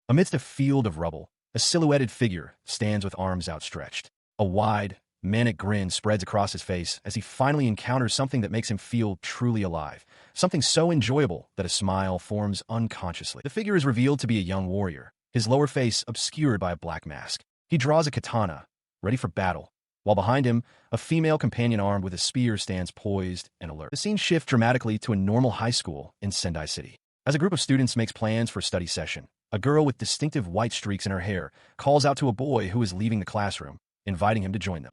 Amidst a field of rubble, a silhouetted figure stands with arms outstretched. A wide, manic grin spreads across his face as he finally encounters something that makes him feel truly alive, something so enjoyable that a smile forms unconsciously. The figure is revealed to be a young warrior, his lower face obscured by a black mask. He draws a katana, ready for battle, while behind him, a female companion armed with a spear stands poised and alert. The scene shifts dramatically to a normal high school in Sai City. As a group of students makes plans for a study session, a girl with distinctive white streaks in her hair calls out to a boy who is leaving the classroom, inviting him to join them.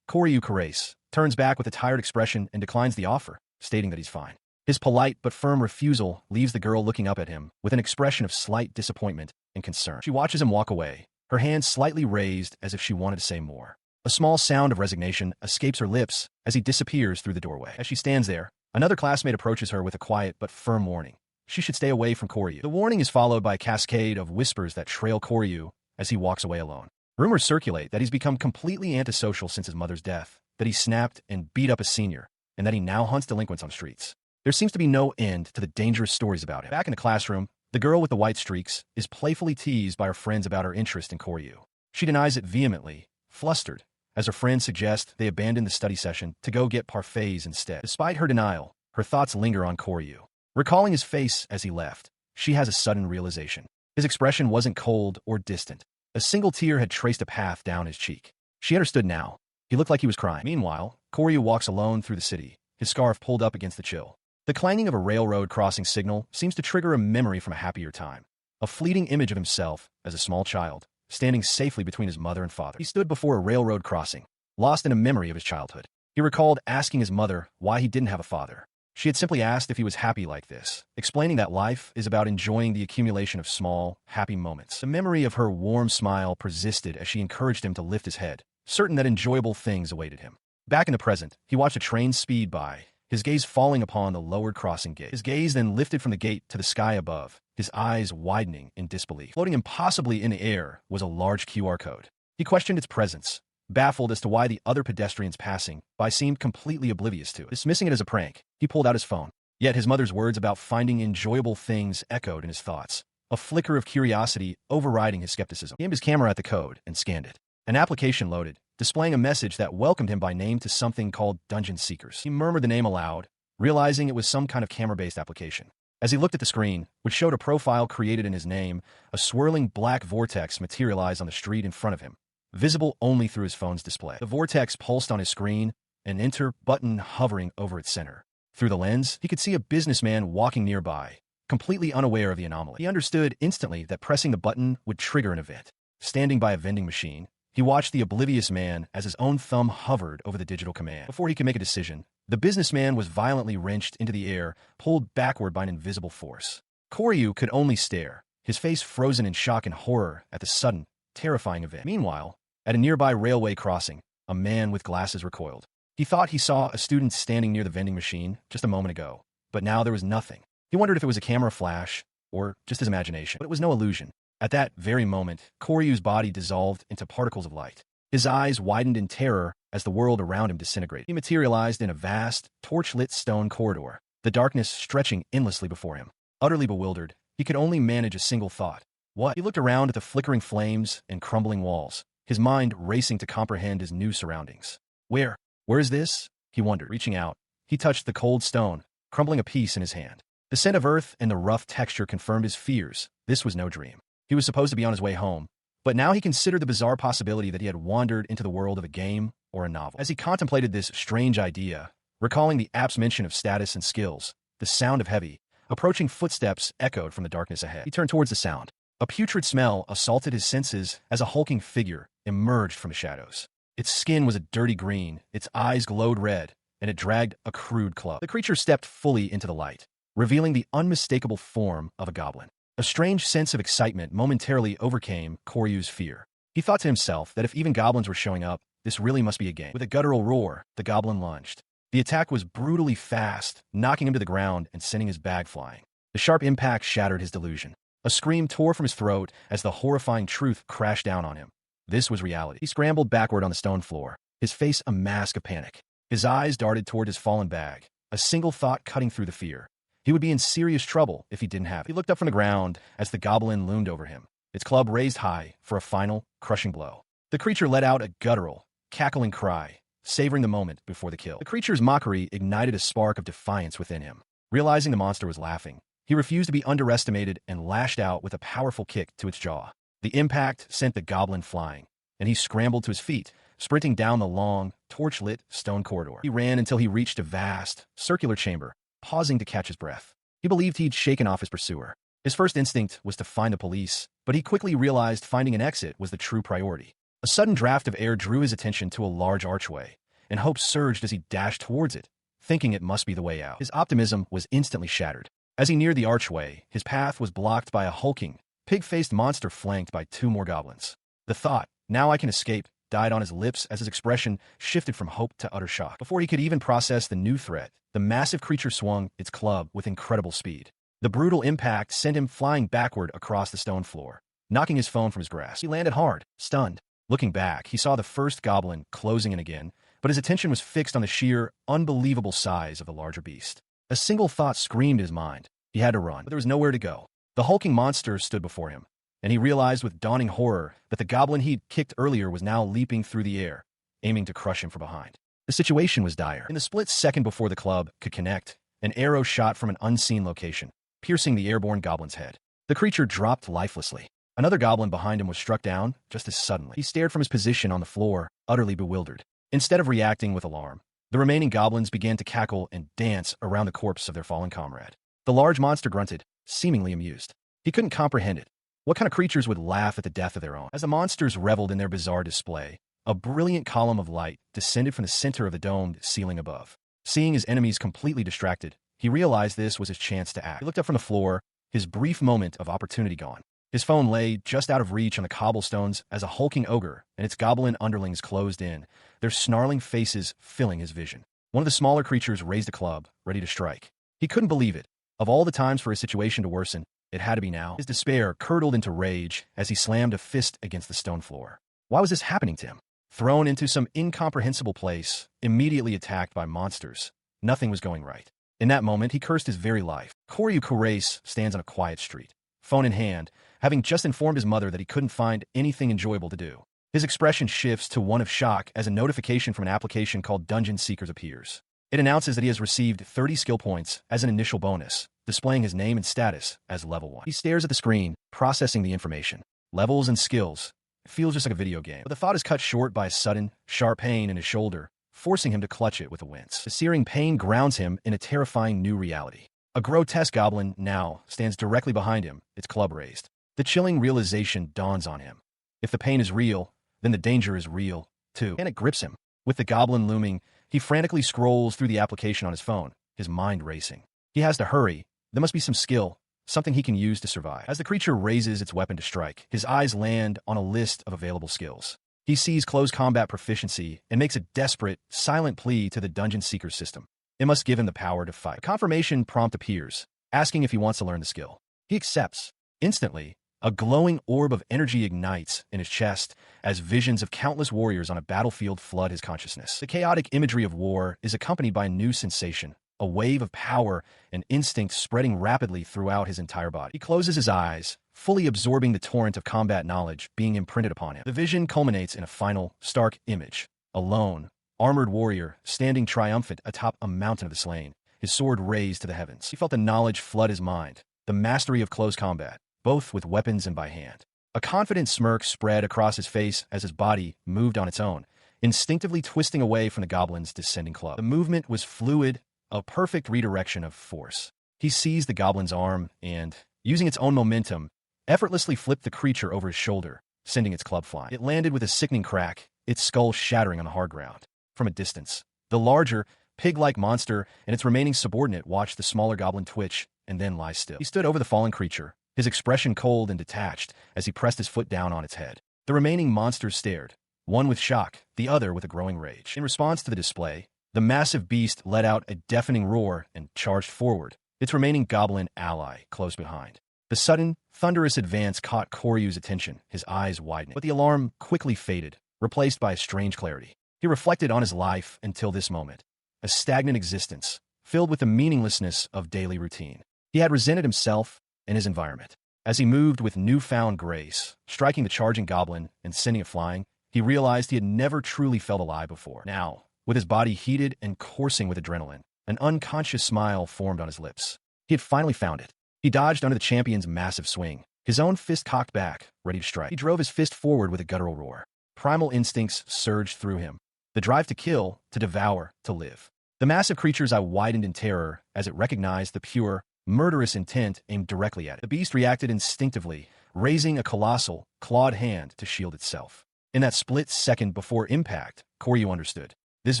Quirce, turns back with a tired expression and declines the offer, stating that he's fine. His polite but firm refusal leaves the girl looking up at him with an expression of slight disappointment and concern. She watches him walk away, her hands slightly raised as if she wanted to say more. A small sound of resignation escapes her lips as he disappears through the doorway. As she stands there, another classmate approaches her with a quiet but firm warning. She should stay away from Koryu. The warning is followed by a cascade of whispers that trail Koryu as he walks away alone. Rumors circulate that he's become completely antisocial since his mother's death, that he snapped and beat up a senior, and that he now hunts delinquents on the streets. There seems to be no end to the dangerous stories about him. Back in the classroom, the girl with the white streaks is playfully teased by her friends about her interest in Koryu. She denies it vehemently, flustered, as her friends suggest they abandon the study session to go get parfaits instead. Despite her denial, her thoughts linger on Koryu. Recalling his face as he left, she has a sudden realization. His expression wasn't cold or distant. A single tear had traced a path down his cheek. She understood now. He looked like he was crying. Meanwhile, Koryu walks alone through the city, his scarf pulled up against the chill. The clanging of a railroad crossing signal seems to trigger a memory from a happier time. A fleeting image of himself, as a small child, standing safely between his mother and father. He stood before a railroad crossing, lost in a memory of his childhood. He recalled asking his mother why he didn't have a father. She had simply asked if he was happy like this, explaining that life is about enjoying the accumulation of small, happy moments. The memory of her warm smile persisted as she encouraged him to lift his head, certain that enjoyable things awaited him. Back in the present, he watched a train speed by, his gaze falling upon the lowered crossing gate. His gaze then lifted from the gate to the sky above, his eyes widening in disbelief. Floating impossibly in the air was a large QR code. He questioned its presence, baffled as to why the other pedestrians passing by seemed completely oblivious to it. Dismissing it as a prank, he pulled out his phone. Yet his mother's words about finding enjoyable things echoed in his thoughts, a flicker of curiosity overriding his skepticism. He aimed his camera at the code and scanned it. An application loaded, displaying a message that welcomed him by name to something called Dungeon Seekers. He murmured the name aloud, realizing it was some kind of camera-based application. As he looked at the screen, which showed a profile created in his name, a swirling black vortex materialized on the street in front of him, visible only through his phone's display. The vortex pulsed on his screen, an enter button hovering over its center. Through the lens, he could see a businessman walking nearby, completely unaware of the anomaly. He understood instantly that pressing the button would trigger an event. Standing by a vending machine, he watched the oblivious man as his own thumb hovered over the digital command. Before he could make a decision, the businessman was violently wrenched into the air, pulled backward by an invisible force. Koryu could only stare, his face frozen in shock and horror at the sudden, terrifying event. Meanwhile, at a nearby railway crossing, a man with glasses recoiled. He thought he saw a student standing near the vending machine just a moment ago, but now there was nothing. He wondered if it was a camera flash or just his imagination, but it was no illusion. At that very moment, Koryu's body dissolved into particles of light. His eyes widened in terror as the world around him disintegrated. He materialized in a vast, torch-lit stone corridor, the darkness stretching endlessly before him. Utterly bewildered, he could only manage a single thought. What? He looked around at the flickering flames and crumbling walls, his mind racing to comprehend his new surroundings. Where is this? He wondered. Reaching out, he touched the cold stone, crumbling a piece in his hand. The scent of earth and the rough texture confirmed his fears. This was no dream. He was supposed to be on his way home, but now he considered the bizarre possibility that he had wandered into the world of a game or a novel. As he contemplated this strange idea, recalling the app's mention of status and skills, the sound of heavy, approaching footsteps echoed from the darkness ahead. He turned towards the sound. A putrid smell assaulted his senses as a hulking figure emerged from the shadows. Its skin was a dirty green, its eyes glowed red, and it dragged a crude club. The creature stepped fully into the light, revealing the unmistakable form of a goblin. A strange sense of excitement momentarily overcame Koryu's fear. He thought to himself that if even goblins were showing up, this really must be a game. With a guttural roar, the goblin lunged. The attack was brutally fast, knocking him to the ground and sending his bag flying. The sharp impact shattered his delusion. A scream tore from his throat as the horrifying truth crashed down on him. This was reality. He scrambled backward on the stone floor, his face a mask of panic. His eyes darted toward his fallen bag, a single thought cutting through the fear. He would be in serious trouble if he didn't have it. He looked up from the ground as the goblin loomed over him, its club raised high for a final, crushing blow. The creature let out a guttural, cackling cry, savoring the moment before the kill. The creature's mockery ignited a spark of defiance within him. Realizing the monster was laughing, he refused to be underestimated and lashed out with a powerful kick to its jaw. The impact sent the goblin flying, and he scrambled to his feet, sprinting down the long, torch-lit stone corridor. He ran until he reached a vast, circular chamber, pausing to catch his breath. He believed he'd shaken off his pursuer. His first instinct was to find the police, but he quickly realized finding an exit was the true priority. A sudden draft of air drew his attention to a large archway, and hope surged as he dashed towards it, thinking it must be the way out. His optimism was instantly shattered. As he neared the archway, his path was blocked by a hulking, pig-faced monster flanked by 2 more goblins. The thought, "Now I can escape," died on his lips as his expression shifted from hope to utter shock. Before he could even process the new threat, the massive creature swung its club with incredible speed. The brutal impact sent him flying backward across the stone floor, knocking his phone from his grasp. He landed hard, stunned. Looking back, he saw the first goblin closing in again, but his attention was fixed on the sheer, unbelievable size of the larger beast. A single thought screamed in his mind. He had to run, but there was nowhere to go. The hulking monster stood before him, and he realized with dawning horror that the goblin he'd kicked earlier was now leaping through the air, aiming to crush him from behind. The situation was dire. In the split second before the club could connect, an arrow shot from an unseen location, piercing the airborne goblin's head. The creature dropped lifelessly. Another goblin behind him was struck down just as suddenly. He stared from his position on the floor, utterly bewildered. Instead of reacting with alarm, the remaining goblins began to cackle and dance around the corpse of their fallen comrade. The large monster grunted, seemingly amused. He couldn't comprehend it. What kind of creatures would laugh at the death of their own? As the monsters reveled in their bizarre display, a brilliant column of light descended from the center of the domed ceiling above. Seeing his enemies completely distracted, he realized this was his chance to act. He looked up from the floor, his brief moment of opportunity gone. His phone lay just out of reach on the cobblestones as a hulking ogre and its goblin underlings closed in, their snarling faces filling his vision. One of the smaller creatures raised a club, ready to strike. He couldn't believe it. Of all the times for his situation to worsen, it had to be now. His despair curdled into rage as he slammed a fist against the stone floor. Why was this happening to him? Thrown into some incomprehensible place, immediately attacked by monsters, nothing was going right. In that moment, he cursed his very life. Quirce stands on a quiet street, phone in hand, having just informed his mother that he couldn't find anything enjoyable to do. His expression shifts to one of shock as a notification from an application called Dungeon Seekers appears. It announces that he has received 30 skill points as an initial bonus, displaying his name and status as level 1. He stares at the screen, processing the information. Levels and skills. It feels just like a video game. But the thought is cut short by a sudden, sharp pain in his shoulder, forcing him to clutch it with a wince. The searing pain grounds him in a terrifying new reality. A grotesque goblin now stands directly behind him, its club raised. The chilling realization dawns on him. If the pain is real, then the danger is real, too. And it grips him. With the goblin looming, he frantically scrolls through the application on his phone, his mind racing. He has to hurry. There must be some skill, something he can use to survive. As the creature raises its weapon to strike, his eyes land on a list of available skills. He sees close combat proficiency and makes a desperate, silent plea to the Dungeon Seeker system. It must give him the power to fight. A confirmation prompt appears, asking if he wants to learn the skill. He accepts. Instantly, a glowing orb of energy ignites in his chest as visions of countless warriors on a battlefield flood his consciousness. The chaotic imagery of war is accompanied by a new sensation, a wave of power and instinct spreading rapidly throughout his entire body. He closes his eyes, fully absorbing the torrent of combat knowledge being imprinted upon him. The vision culminates in a final, stark image. A lone, armored warrior standing triumphant atop a mountain of the slain, his sword raised to the heavens. He felt the knowledge flood his mind, the mastery of close combat, both with weapons and by hand. A confident smirk spread across his face as his body moved on its own, instinctively twisting away from the goblin's descending club. The movement was fluid, a perfect redirection of force. He seized the goblin's arm and, using its own momentum, effortlessly flipped the creature over his shoulder, sending its club flying. It landed with a sickening crack, its skull shattering on the hard ground. From a distance, the larger, pig-like monster and its remaining subordinate watched the smaller goblin twitch and then lie still. He stood over the fallen creature, his expression cold and detached as he pressed his foot down on its head. The remaining monsters stared, one with shock, the other with a growing rage. In response to the display, the massive beast let out a deafening roar and charged forward, its remaining goblin ally close behind. The sudden, thunderous advance caught Koryu's attention, his eyes widening. But the alarm quickly faded, replaced by a strange clarity. He reflected on his life until this moment, a stagnant existence, filled with the meaninglessness of daily routine. He had resented himself and his environment. As he moved with newfound grace, striking the charging goblin and sending it flying, he realized he had never truly felt alive before. Now, with his body heated and coursing with adrenaline, an unconscious smile formed on his lips. He had finally found it. He dodged under the champion's massive swing, his own fist cocked back, ready to strike. He drove his fist forward with a guttural roar. Primal instincts surged through him. The drive to kill, to devour, to live. The massive creature's eye widened in terror as it recognized the pure, murderous intent aimed directly at it. The beast reacted instinctively, raising a colossal, clawed hand to shield itself. In that split second before impact, Quirce understood. This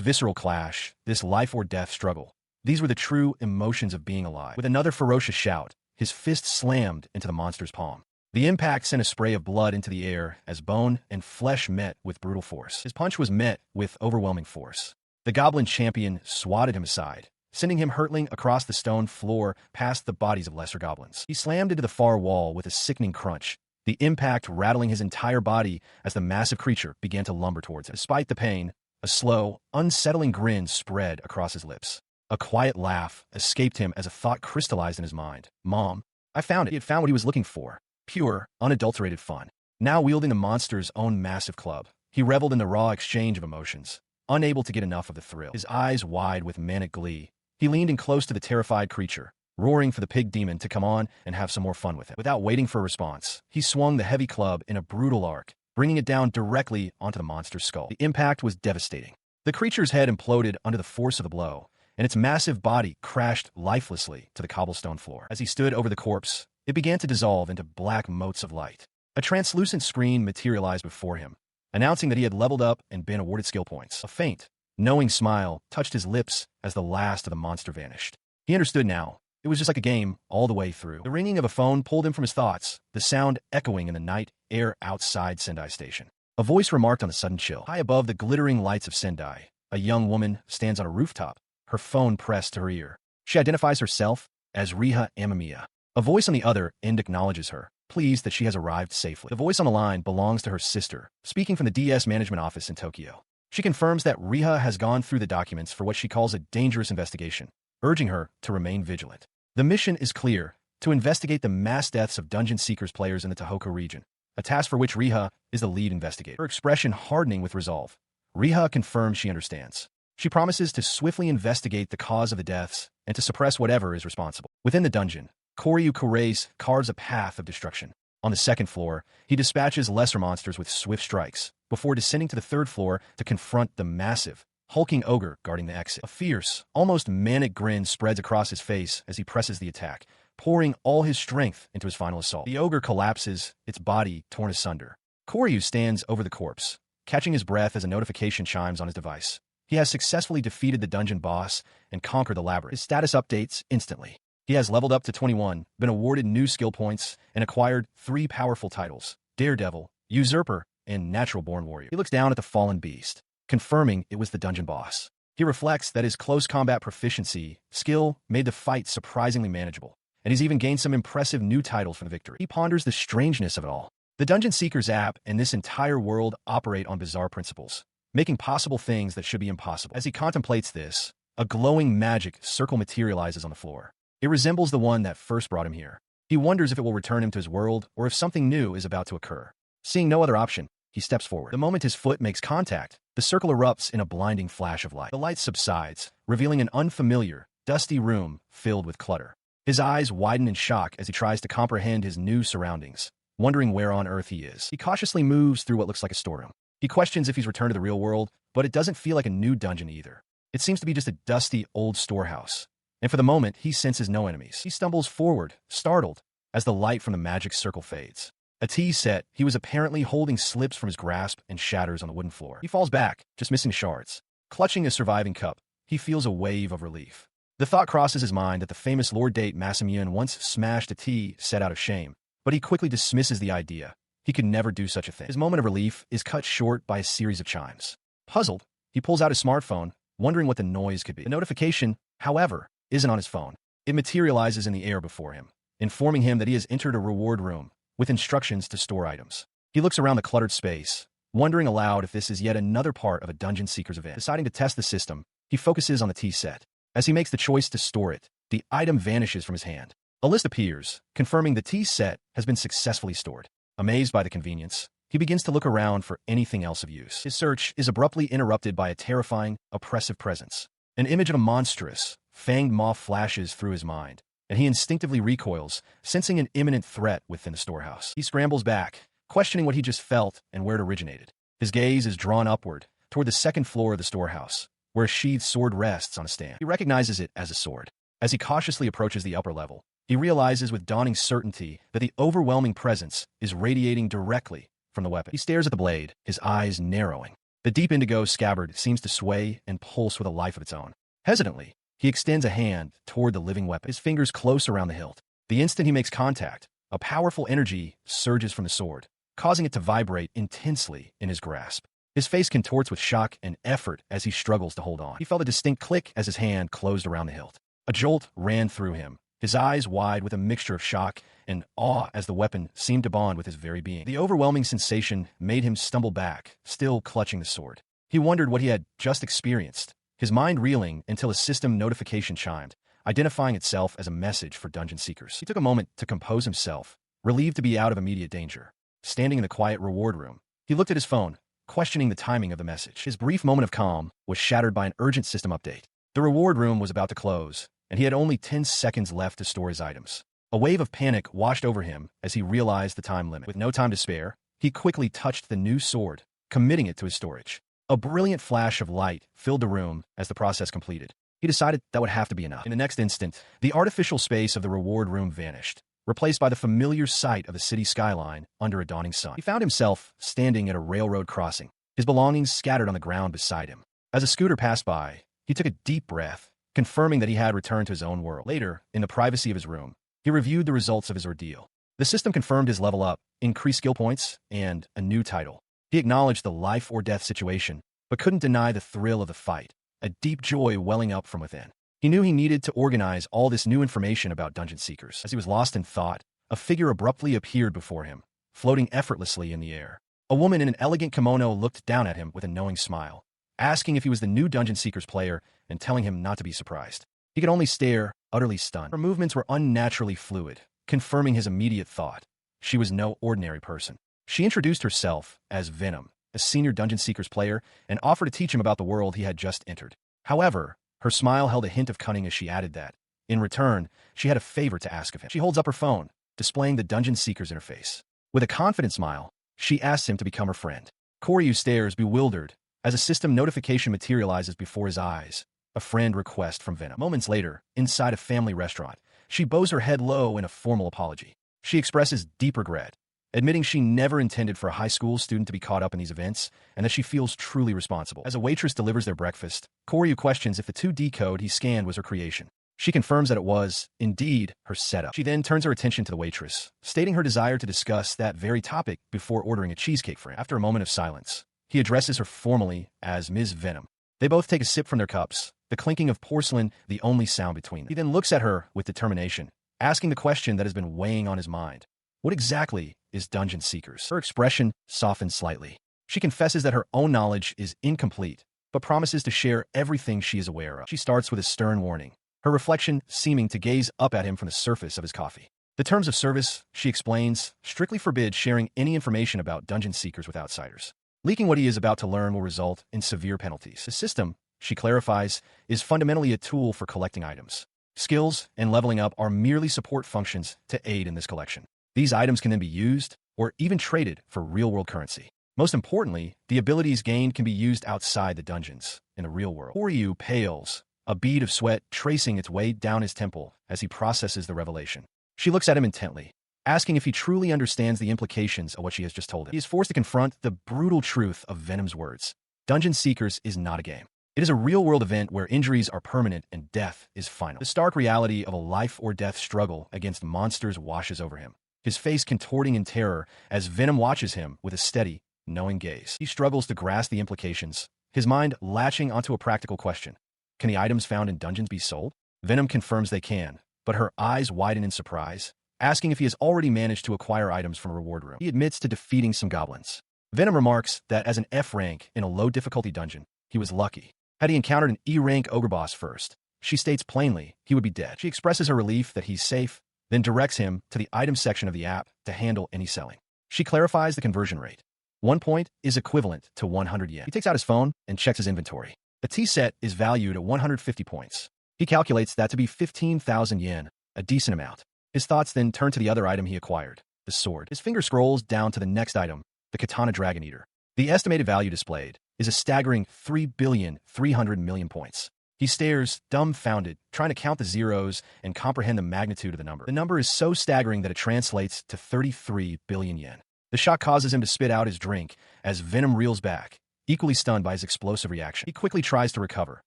visceral clash, this life-or-death struggle, these were the true emotions of being alive. With another ferocious shout, his fist slammed into the monster's palm. The impact sent a spray of blood into the air as bone and flesh met with brutal force. His punch was met with overwhelming force. The goblin champion swatted him aside, sending him hurtling across the stone floor past the bodies of lesser goblins. He slammed into the far wall with a sickening crunch, the impact rattling his entire body as the massive creature began to lumber towards him. Despite the pain, a slow, unsettling grin spread across his lips. A quiet laugh escaped him as a thought crystallized in his mind. Mom, I found it. He had found what he was looking for. Pure, unadulterated fun. Now wielding the monster's own massive club, he reveled in the raw exchange of emotions, unable to get enough of the thrill. His eyes wide with manic glee, he leaned in close to the terrified creature, roaring for the pig demon to come on and have some more fun with him. Without waiting for a response, he swung the heavy club in a brutal arc, bringing it down directly onto the monster's skull. The impact was devastating. The creature's head imploded under the force of the blow, and its massive body crashed lifelessly to the cobblestone floor. As he stood over the corpse, it began to dissolve into black motes of light. A translucent screen materialized before him, announcing that he had leveled up and been awarded skill points. A faint, knowing smile touched his lips as the last of the monster vanished. He understood now. It was just like a game all the way through. The ringing of a phone pulled him from his thoughts, the sound echoing in the night air outside Sendai Station. A voice remarked on a sudden chill. High above the glittering lights of Sendai, a young woman stands on a rooftop, her phone pressed to her ear. She identifies herself as Riha Amamiya. A voice on the other end acknowledges her, pleased that she has arrived safely. The voice on the line belongs to her sister, speaking from the DS management office in Tokyo. She confirms that Riha has gone through the documents for what she calls a dangerous investigation, urging her to remain vigilant. The mission is clear, to investigate the mass deaths of Dungeon Seekers players in the Tohoku region, a task for which Riha is the lead investigator. Her expression hardening with resolve, Riha confirms she understands. She promises to swiftly investigate the cause of the deaths and to suppress whatever is responsible. Within the dungeon, Quirce carves a path of destruction. On the second floor, he dispatches lesser monsters with swift strikes, before descending to the third floor to confront the massive, hulking ogre guarding the exit. A fierce, almost manic grin spreads across his face as he presses the attack, pouring all his strength into his final assault. The ogre collapses, its body torn asunder. Quirce stands over the corpse, catching his breath as a notification chimes on his device. He has successfully defeated the dungeon boss and conquered the labyrinth. His status updates instantly. He has leveled up to 21, been awarded new skill points, and acquired 3 powerful titles: Daredevil, Usurper, and Natural-Born Warrior. He looks down at the fallen beast, confirming it was the dungeon boss. He reflects that his close combat proficiency, skill, made the fight surprisingly manageable, and he's even gained some impressive new titles from the victory. He ponders the strangeness of it all. The Dungeon Seekers app and this entire world operate on bizarre principles, making possible things that should be impossible. As he contemplates this, a glowing magic circle materializes on the floor. It resembles the one that first brought him here. He wonders if it will return him to his world or if something new is about to occur. Seeing no other option, he steps forward. The moment his foot makes contact, the circle erupts in a blinding flash of light. The light subsides, revealing an unfamiliar, dusty room filled with clutter. His eyes widen in shock as he tries to comprehend his new surroundings, wondering where on earth he is. He cautiously moves through what looks like a storeroom. He questions if he's returned to the real world, but it doesn't feel like a new dungeon either. It seems to be just a dusty old storehouse. And for the moment, he senses no enemies. He stumbles forward, startled, as the light from the magic circle fades. A tea set, he was apparently holding slips from his grasp and shatters on the wooden floor. He falls back, just missing shards. Clutching a surviving cup, he feels a wave of relief. The thought crosses his mind that the famous Lord Date Masamune once smashed a tea set out of shame, but he quickly dismisses the idea. He could never do such a thing. His moment of relief is cut short by a series of chimes. Puzzled, he pulls out his smartphone, wondering what the noise could be. The notification, however, isn't on his phone. It materializes in the air before him, informing him that he has entered a reward room with instructions to store items. He looks around the cluttered space, wondering aloud if this is yet another part of a Dungeon Seekers event. Deciding to test the system, he focuses on the tea set. As he makes the choice to store it, the item vanishes from his hand. A list appears, confirming the tea set has been successfully stored. Amazed by the convenience, he begins to look around for anything else of use. His search is abruptly interrupted by a terrifying, oppressive presence. An image of a monstrous, fanged moth flashes through his mind, and he instinctively recoils, sensing an imminent threat within the storehouse. He scrambles back, questioning what he just felt and where it originated. His gaze is drawn upward, toward the second floor of the storehouse, where a sheathed sword rests on a stand. He recognizes it as a sword. As he cautiously approaches the upper level, he realizes with dawning certainty that the overwhelming presence is radiating directly from the weapon. He stares at the blade, his eyes narrowing. The deep indigo scabbard seems to sway and pulse with a life of its own. Hesitantly, he extends a hand toward the living weapon, his fingers close around the hilt. The instant he makes contact, a powerful energy surges from the sword, causing it to vibrate intensely in his grasp. His face contorts with shock and effort as he struggles to hold on. He felt a distinct click as his hand closed around the hilt. A jolt ran through him, his eyes wide with a mixture of shock and awe as the weapon seemed to bond with his very being. The overwhelming sensation made him stumble back, still clutching the sword. He wondered what he had just experienced, his mind reeling until a system notification chimed, identifying itself as a message for dungeon seekers. He took a moment to compose himself, relieved to be out of immediate danger. Standing in the quiet reward room, he looked at his phone, questioning the timing of the message. His brief moment of calm was shattered by an urgent system update. The reward room was about to close, and he had only 10 seconds left to store his items. A wave of panic washed over him as he realized the time limit. With no time to spare, he quickly touched the new sword, committing it to his storage. A brilliant flash of light filled the room as the process completed. He decided that would have to be enough. In the next instant, the artificial space of the reward room vanished, replaced by the familiar sight of the city skyline under a dawning sun. He found himself standing at a railroad crossing, his belongings scattered on the ground beside him. As a scooter passed by, he took a deep breath, confirming that he had returned to his own world. Later, in the privacy of his room, he reviewed the results of his ordeal. The system confirmed his level up, increased skill points, and a new title. He acknowledged the life-or-death situation, but couldn't deny the thrill of the fight, a deep joy welling up from within. He knew he needed to organize all this new information about dungeon seekers. As he was lost in thought, a figure abruptly appeared before him, floating effortlessly in the air. A woman in an elegant kimono looked down at him with a knowing smile, asking if he was the new dungeon seekers player and telling him not to be surprised. He could only stare, utterly stunned. Her movements were unnaturally fluid, confirming his immediate thought. She was no ordinary person. She introduced herself as Venom, a senior dungeon seekers player, and offered to teach him about the world he had just entered. However, her smile held a hint of cunning as she added that, in return, she had a favor to ask of him. She holds up her phone, displaying the dungeon seekers interface. With a confident smile, she asks him to become her friend. Quirce stares bewildered as a system notification materializes before his eyes. A friend request from Venom. Moments later, inside a family restaurant, she bows her head low in a formal apology. She expresses deep regret, admitting she never intended for a high school student to be caught up in these events, and that she feels truly responsible. As a waitress delivers their breakfast, Quirce questions if the 2D code he scanned was her creation. She confirms that it was, indeed, her setup. She then turns her attention to the waitress, stating her desire to discuss that very topic before ordering a cheesecake for him. After a moment of silence, he addresses her formally as Ms. Venom. They both take a sip from their cups, the clinking of porcelain the only sound between them. He then looks at her with determination, asking the question that has been weighing on his mind. What exactly is Dungeon Seekers? Her expression softens slightly. She confesses that her own knowledge is incomplete, but promises to share everything she is aware of. She starts with a stern warning, her reflection seeming to gaze up at him from the surface of his coffee. The terms of service, she explains, strictly forbid sharing any information about Dungeon Seekers with outsiders. Leaking what he is about to learn will result in severe penalties. The system, she clarifies, is fundamentally a tool for collecting items. Skills and leveling up are merely support functions to aid in this collection. These items can then be used, or even traded, for real-world currency. Most importantly, the abilities gained can be used outside the dungeons, in the real world. Quirce pales, a bead of sweat tracing its way down his temple as he processes the revelation. She looks at him intently, asking if he truly understands the implications of what she has just told him. He is forced to confront the brutal truth of Venom's words. Dungeon Seekers is not a game. It is a real-world event where injuries are permanent and death is final. The stark reality of a life-or-death struggle against monsters washes over him, his face contorting in terror as Venom watches him with a steady, knowing gaze. He struggles to grasp the implications, his mind latching onto a practical question. Can the items found in dungeons be sold? Venom confirms they can, but her eyes widen in surprise, asking if he has already managed to acquire items from a reward room. He admits to defeating some goblins. Venom remarks that as an F rank in a low-difficulty dungeon, he was lucky. Had he encountered an E rank ogre boss first, she states plainly he would be dead. She expresses her relief that he's safe, then directs him to the item section of the app to handle any selling. She clarifies the conversion rate. 1 point is equivalent to 100 yen. He takes out his phone and checks his inventory. A tea set is valued at 150 points. He calculates that to be 15,000 yen, a decent amount. His thoughts then turn to the other item he acquired, the sword. His finger scrolls down to the next item, the katana dragon eater. The estimated value displayed is a staggering 3,300,000,000 points. He stares, dumbfounded, trying to count the zeros and comprehend the magnitude of the number. The number is so staggering that it translates to 33 billion yen. The shock causes him to spit out his drink as Venom reels back, equally stunned by his explosive reaction. He quickly tries to recover,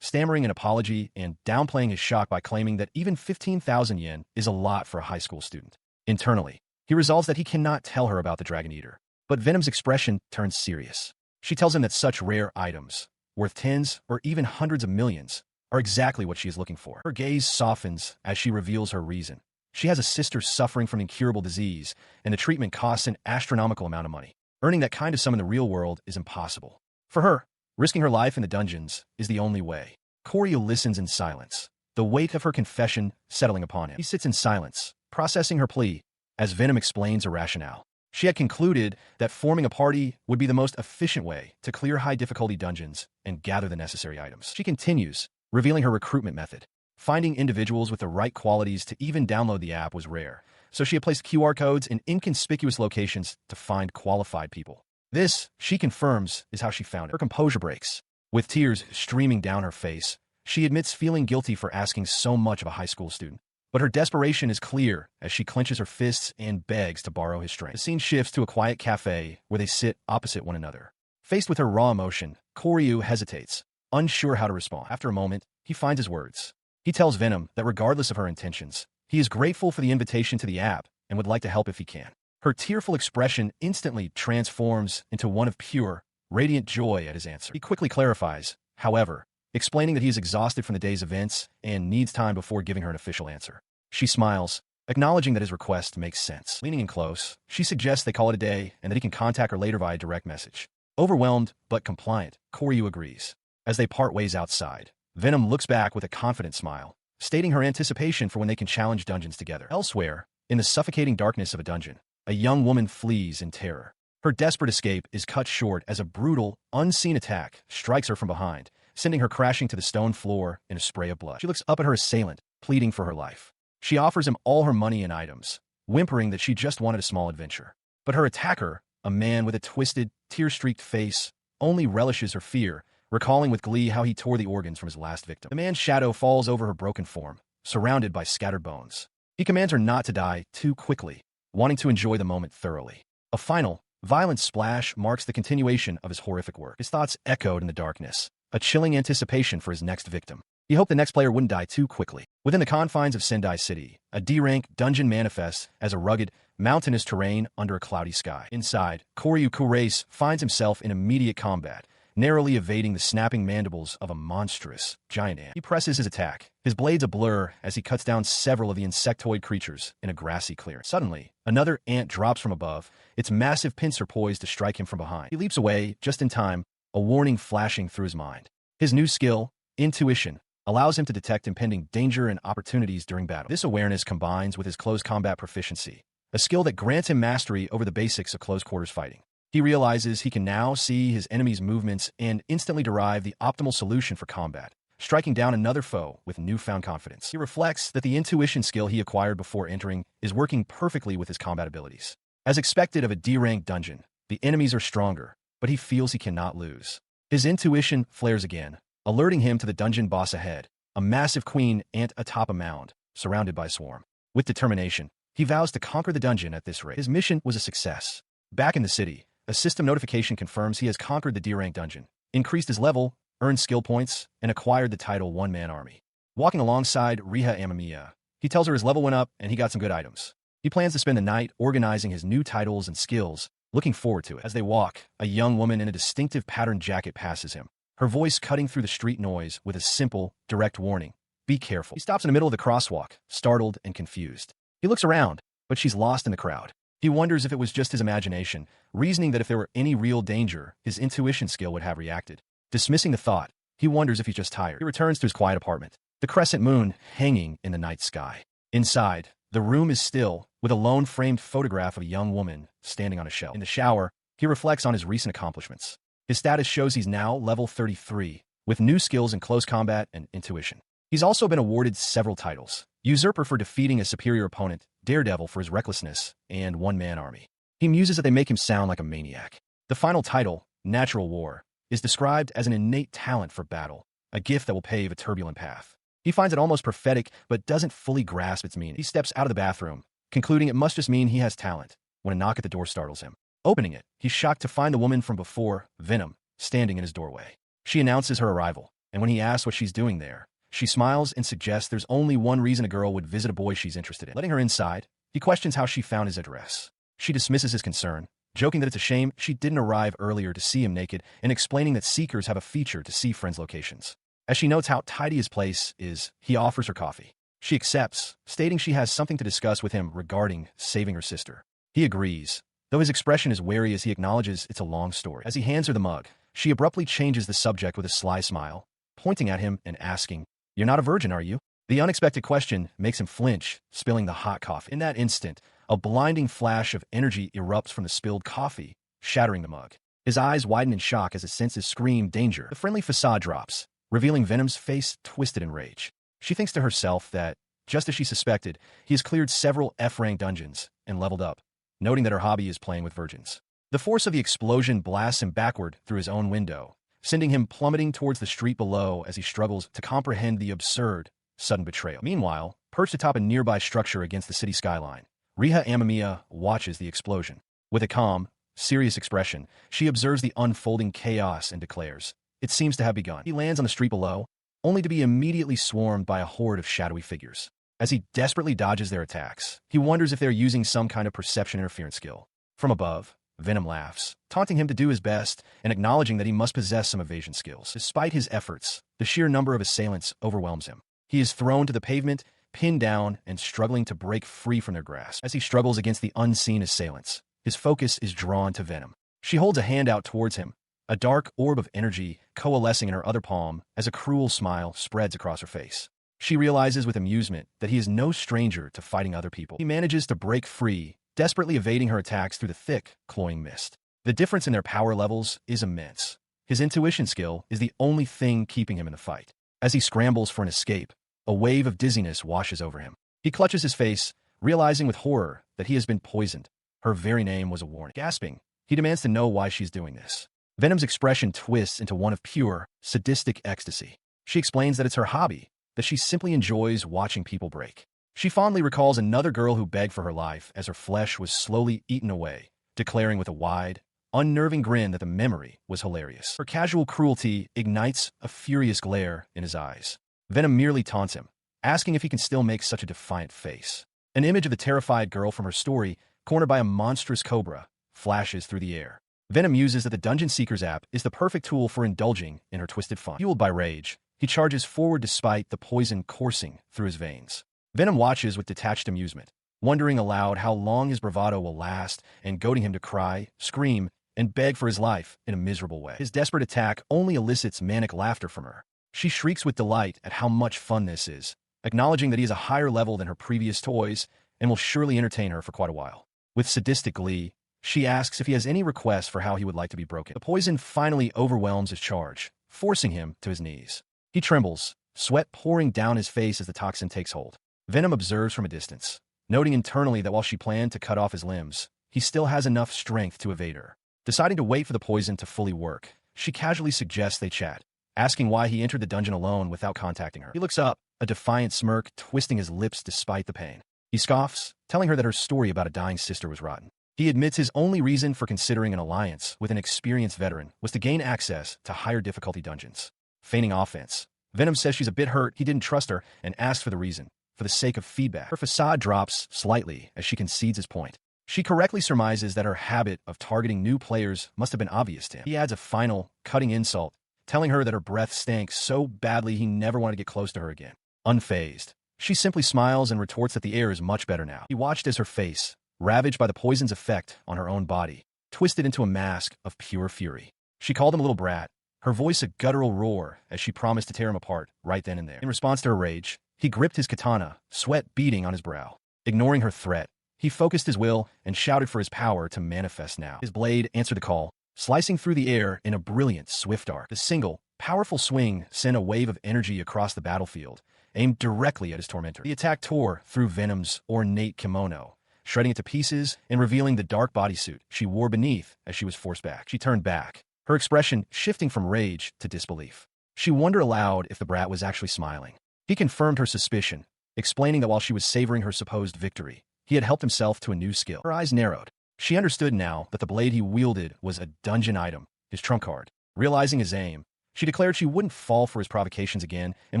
stammering an apology and downplaying his shock by claiming that even 15,000 yen is a lot for a high school student. Internally, he resolves that he cannot tell her about the Dragon Eater. But Venom's expression turns serious. She tells him that such rare items, worth tens or even hundreds of millions, are exactly what she is looking for. Her gaze softens as she reveals her reason. She has a sister suffering from incurable disease, and the treatment costs an astronomical amount of money. Earning that kind of sum in the real world is impossible. For her, risking her life in the dungeons is the only way. Quirce listens in silence, the weight of her confession settling upon him. He sits in silence, processing her plea, as Venom explains her rationale. She had concluded that forming a party would be the most efficient way to clear high-difficulty dungeons and gather the necessary items. She continues, revealing her recruitment method. Finding individuals with the right qualities to even download the app was rare, so she had placed QR codes in inconspicuous locations to find qualified people. This, she confirms, is how she found it. Her composure breaks. With tears streaming down her face, she admits feeling guilty for asking so much of a high school student. But her desperation is clear as she clenches her fists and begs to borrow his strength. The scene shifts to a quiet cafe where they sit opposite one another. Faced with her raw emotion, Quirce hesitates, unsure how to respond. After a moment, he finds his words. He tells Venom that regardless of her intentions, he is grateful for the invitation to the app and would like to help if he can. Her tearful expression instantly transforms into one of pure, radiant joy at his answer. He quickly clarifies, however, explaining that he is exhausted from the day's events and needs time before giving her an official answer. She smiles, acknowledging that his request makes sense. Leaning in close, she suggests they call it a day and that he can contact her later via direct message. Overwhelmed but compliant, Quirce agrees. As they part ways outside, Venom looks back with a confident smile, stating her anticipation for when they can challenge dungeons together. Elsewhere, in the suffocating darkness of a dungeon, a young woman flees in terror. Her desperate escape is cut short as a brutal, unseen attack strikes her from behind, sending her crashing to the stone floor in a spray of blood. She looks up at her assailant, pleading for her life. She offers him all her money and items, whimpering that she just wanted a small adventure. But her attacker, a man with a twisted, tear-streaked face, only relishes her fear, recalling with glee how he tore the organs from his last victim. The man's shadow falls over her broken form, surrounded by scattered bones. He commands her not to die too quickly, wanting to enjoy the moment thoroughly. A final, violent splash marks the continuation of his horrific work. His thoughts echoed in the darkness, a chilling anticipation for his next victim. He hoped the next player wouldn't die too quickly. Within the confines of Sai City, a D-rank dungeon manifests as a rugged, mountainous terrain under a cloudy sky. Inside, Quirce finds himself in immediate combat, narrowly evading the snapping mandibles of a monstrous giant ant. He presses his attack, his blades a blur as he cuts down several of the insectoid creatures in a grassy clearing. Suddenly, another ant drops from above, its massive pincer poised to strike him from behind. He leaps away, just in time, a warning flashing through his mind. His new skill, intuition, allows him to detect impending danger and opportunities during battle. This awareness combines with his close combat proficiency, a skill that grants him mastery over the basics of close-quarters fighting. He realizes he can now see his enemy's movements and instantly derive the optimal solution for combat, striking down another foe with newfound confidence. He reflects that the intuition skill he acquired before entering is working perfectly with his combat abilities. As expected of a D-rank dungeon, the enemies are stronger, but he feels he cannot lose. His intuition flares again, alerting him to the dungeon boss ahead, a massive queen ant atop a mound, surrounded by a swarm. With determination, he vows to conquer the dungeon at this rate. His mission was a success. Back in the city, a system notification confirms he has conquered the D-rank dungeon, increased his level, earned skill points, and acquired the title One-Man Army. Walking alongside Riha Amamiya, he tells her his level went up and he got some good items. He plans to spend the night organizing his new titles and skills, looking forward to it. As they walk, a young woman in a distinctive patterned jacket passes him, her voice cutting through the street noise with a simple, direct warning. Be careful. He stops in the middle of the crosswalk, startled and confused. He looks around, but she's lost in the crowd. He wonders if it was just his imagination, reasoning that if there were any real danger, his intuition skill would have reacted. Dismissing the thought, he wonders if he's just tired. He returns to his quiet apartment, the crescent moon hanging in the night sky. Inside, The room is still, with a lone framed photograph of a young woman standing on a shelf. In the shower, he reflects on his recent accomplishments. His status shows he's now level 33, with new skills in close combat and intuition. He's also been awarded several titles: Usurper for defeating a superior opponent, Daredevil for his recklessness, and One-Man Army. He muses that they make him sound like a maniac. The final title, Natural War, is described as an innate talent for battle, a gift that will pave a turbulent path. He finds it almost prophetic, but doesn't fully grasp its meaning. He steps out of the bathroom, concluding it must just mean he has talent, when a knock at the door startles him. Opening it, he's shocked to find the woman from before, Venom, standing in his doorway. She announces her arrival, and when he asks what she's doing there, she smiles and suggests there's only one reason a girl would visit a boy she's interested in. Letting her inside, he questions how she found his address. She dismisses his concern, joking that it's a shame she didn't arrive earlier to see him naked and explaining that seekers have a feature to see friends' locations. As she notes how tidy his place is, he offers her coffee. She accepts, stating she has something to discuss with him regarding saving her sister. He agrees, though his expression is wary as he acknowledges it's a long story. As he hands her the mug, she abruptly changes the subject with a sly smile, pointing at him and asking, "You're not a virgin, are you?" The unexpected question makes him flinch, spilling the hot coffee. In that instant, a blinding flash of energy erupts from the spilled coffee, shattering the mug. His eyes widen in shock as his senses scream danger. The friendly facade drops, revealing Venom's face twisted in rage. She thinks to herself that, just as she suspected, he has cleared several F-rank dungeons and leveled up, noting that her hobby is playing with virgins. The force of the explosion blasts him backward through his own window, sending him plummeting towards the street below as he struggles to comprehend the absurd, sudden betrayal. Meanwhile, perched atop a nearby structure against the city skyline, Riha Amamiya watches the explosion. With a calm, serious expression, she observes the unfolding chaos and declares, "It seems to have begun." He lands on the street below, only to be immediately swarmed by a horde of shadowy figures. As he desperately dodges their attacks, he wonders if they're using some kind of perception interference skill. From above, Venom laughs, taunting him to do his best and acknowledging that he must possess some evasion skills. Despite his efforts, the sheer number of assailants overwhelms him. He is thrown to the pavement, pinned down, and struggling to break free from their grasp. As he struggles against the unseen assailants, his focus is drawn to Venom. She holds a hand out towards him, a dark orb of energy coalescing in her other palm as a cruel smile spreads across her face. She realizes with amusement that he is no stranger to fighting other people. He manages to break free, desperately evading her attacks through the thick, cloying mist. The difference in their power levels is immense. His intuition skill is the only thing keeping him in the fight. As he scrambles for an escape, a wave of dizziness washes over him. He clutches his face, realizing with horror that he has been poisoned. Her very name was a warning. Gasping, he demands to know why she's doing this. Venom's expression twists into one of pure, sadistic ecstasy. She explains that it's her hobby, that she simply enjoys watching people break. She fondly recalls another girl who begged for her life as her flesh was slowly eaten away, declaring with a wide, unnerving grin that the memory was hilarious. Her casual cruelty ignites a furious glare in his eyes. Venom merely taunts him, asking if he can still make such a defiant face. An image of the terrified girl from her story, cornered by a monstrous cobra, flashes through the air. Venom muses that the Dungeon Seekers app is the perfect tool for indulging in her twisted fun. Fueled by rage, he charges forward despite the poison coursing through his veins. Venom watches with detached amusement, wondering aloud how long his bravado will last and goading him to cry, scream, and beg for his life in a miserable way. His desperate attack only elicits manic laughter from her. She shrieks with delight at how much fun this is, acknowledging that he is a higher level than her previous toys and will surely entertain her for quite a while. With sadistic glee, she asks if he has any requests for how he would like to be broken. The poison finally overwhelms his charge, forcing him to his knees. He trembles, sweat pouring down his face as the toxin takes hold. Venom observes from a distance, noting internally that while she planned to cut off his limbs, he still has enough strength to evade her. Deciding to wait for the poison to fully work, she casually suggests they chat, asking why he entered the dungeon alone without contacting her. He looks up, a defiant smirk twisting his lips despite the pain. He scoffs, telling her that her story about a dying sister was rotten. He admits his only reason for considering an alliance with an experienced veteran was to gain access to higher difficulty dungeons. Feigning offense, Venom says she's a bit hurt he didn't trust her and asks for the reason, for the sake of feedback. Her facade drops slightly as she concedes his point. She correctly surmises that her habit of targeting new players must have been obvious to him. He adds a final, cutting insult, telling her that her breath stank so badly he never wanted to get close to her again. Unfazed, she simply smiles and retorts that the air is much better now. He watched as her face, ravaged by the poison's effect on her own body, twisted into a mask of pure fury. She called him a little brat, her voice a guttural roar as she promised to tear him apart right then and there. In response to her rage, he gripped his katana, sweat beading on his brow. Ignoring her threat, he focused his will and shouted for his power to manifest now. His blade answered the call, slicing through the air in a brilliant, swift arc. The single, powerful swing sent a wave of energy across the battlefield, aimed directly at his tormentor. The attack tore through Venom's ornate kimono, shredding it to pieces and revealing the dark bodysuit she wore beneath as she was forced back. She turned back, her expression shifting from rage to disbelief. She wondered aloud if the brat was actually smiling. He confirmed her suspicion, explaining that while she was savoring her supposed victory, he had helped himself to a new skill. Her eyes narrowed. She understood now that the blade he wielded was a dungeon item, his trump card. Realizing his aim, she declared she wouldn't fall for his provocations again and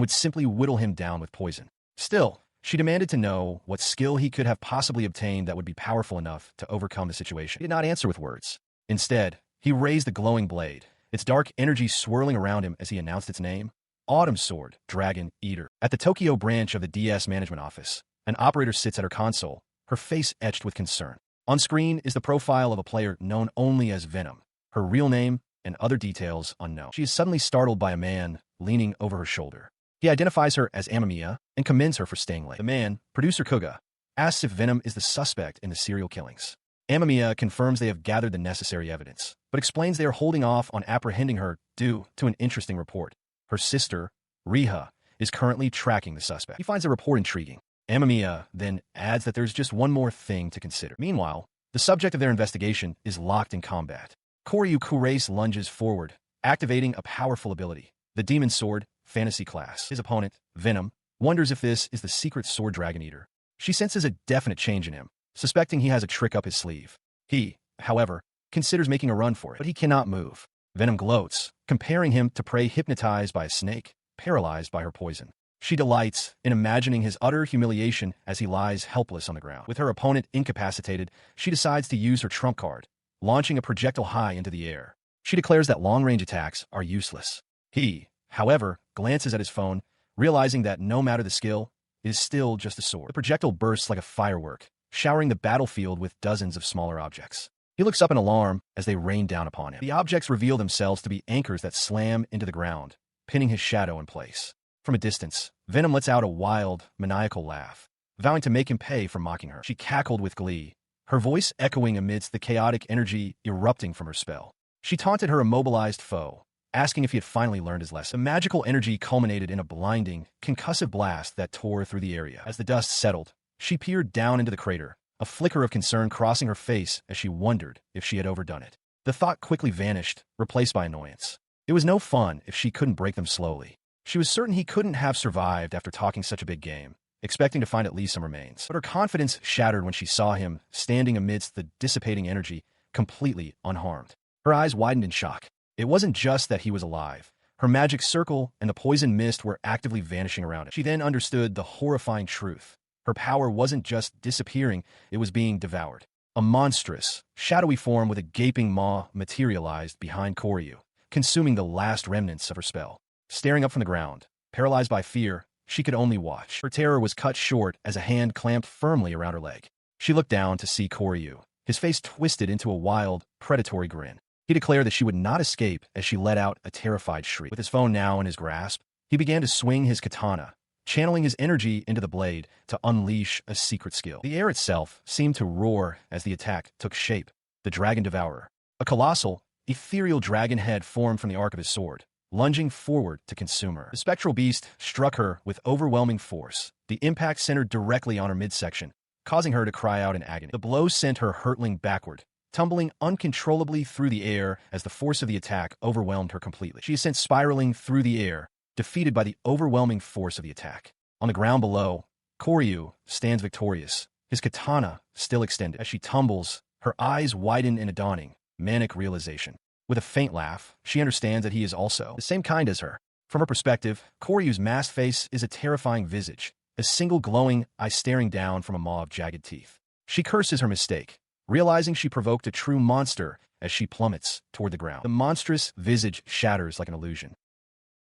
would simply whittle him down with poison. Still, she demanded to know what skill he could have possibly obtained that would be powerful enough to overcome the situation. He did not answer with words. Instead, he raised the glowing blade, its dark energy swirling around him as he announced its name, Autumn Sword, Dragon Eater. At the Tokyo branch of the DS Management Office, an operator sits at her console, her face etched with concern. On screen is the profile of a player known only as Venom, her real name and other details unknown. She is suddenly startled by a man leaning over her shoulder. He identifies her as Amamiya and commends her for staying late. The man, producer Kuga, asks if Venom is the suspect in the serial killings. Amamiya confirms they have gathered the necessary evidence, but explains they are holding off on apprehending her due to an interesting report. Her sister, Riha, is currently tracking the suspect. He finds the report intriguing. Amamiya then adds that there's just one more thing to consider. Meanwhile, the subject of their investigation is locked in combat. Quirce lunges forward, activating a powerful ability, the Demon Sword, Fantasy class. His opponent, Venom, wonders if this is the secret sword Dragon Eater. She senses a definite change in him, suspecting he has a trick up his sleeve. He, however, considers making a run for it, but he cannot move. Venom gloats, comparing him to prey hypnotized by a snake, paralyzed by her poison. She delights in imagining his utter humiliation as he lies helpless on the ground. With her opponent incapacitated, she decides to use her trump card, launching a projectile high into the air. She declares that long-range attacks are useless. He, however, glances at his phone, realizing that no matter the skill, it is still just a sword. The projectile bursts like a firework, showering the battlefield with dozens of smaller objects. He looks up in alarm as they rain down upon him. The objects reveal themselves to be anchors that slam into the ground, pinning his shadow in place. From a distance, Venom lets out a wild, maniacal laugh, vowing to make him pay for mocking her. She cackled with glee, her voice echoing amidst the chaotic energy erupting from her spell. She taunted her immobilized foe, asking if he had finally learned his lesson. The magical energy culminated in a blinding, concussive blast that tore through the area. As the dust settled, she peered down into the crater, a flicker of concern crossing her face as she wondered if she had overdone it. The thought quickly vanished, replaced by annoyance. It was no fun if she couldn't break them slowly. She was certain he couldn't have survived after talking such a big game, expecting to find at least some remains. But her confidence shattered when she saw him standing amidst the dissipating energy, completely unharmed. Her eyes widened in shock. It wasn't just that he was alive. Her magic circle and the poison mist were actively vanishing around it. She then understood the horrifying truth. Her power wasn't just disappearing, it was being devoured. A monstrous, shadowy form with a gaping maw materialized behind Koryu, consuming the last remnants of her spell. Staring up from the ground, paralyzed by fear, she could only watch. Her terror was cut short as a hand clamped firmly around her leg. She looked down to see Koryu, his face twisted into a wild, predatory grin. He declared that she would not escape as she let out a terrified shriek. With his phone now in his grasp, he began to swing his katana, channeling his energy into the blade to unleash a secret skill. The air itself seemed to roar as the attack took shape. The Dragon Devourer, a colossal, ethereal dragon head formed from the arc of his sword, lunging forward to consume her. The spectral beast struck her with overwhelming force. The impact centered directly on her midsection, causing her to cry out in agony. The blow sent her hurtling backward, tumbling uncontrollably through the air as the force of the attack overwhelmed her completely. She is sent spiraling through the air, defeated by the overwhelming force of the attack. On the ground below, Koryu stands victorious, his katana still extended. As she tumbles, her eyes widen in a dawning, manic realization. With a faint laugh, she understands that he is also the same kind as her. From her perspective, Koryu's masked face is a terrifying visage, a single glowing eye staring down from a maw of jagged teeth. She curses her mistake, realizing she provoked a true monster as she plummets toward the ground. The monstrous visage shatters like an illusion,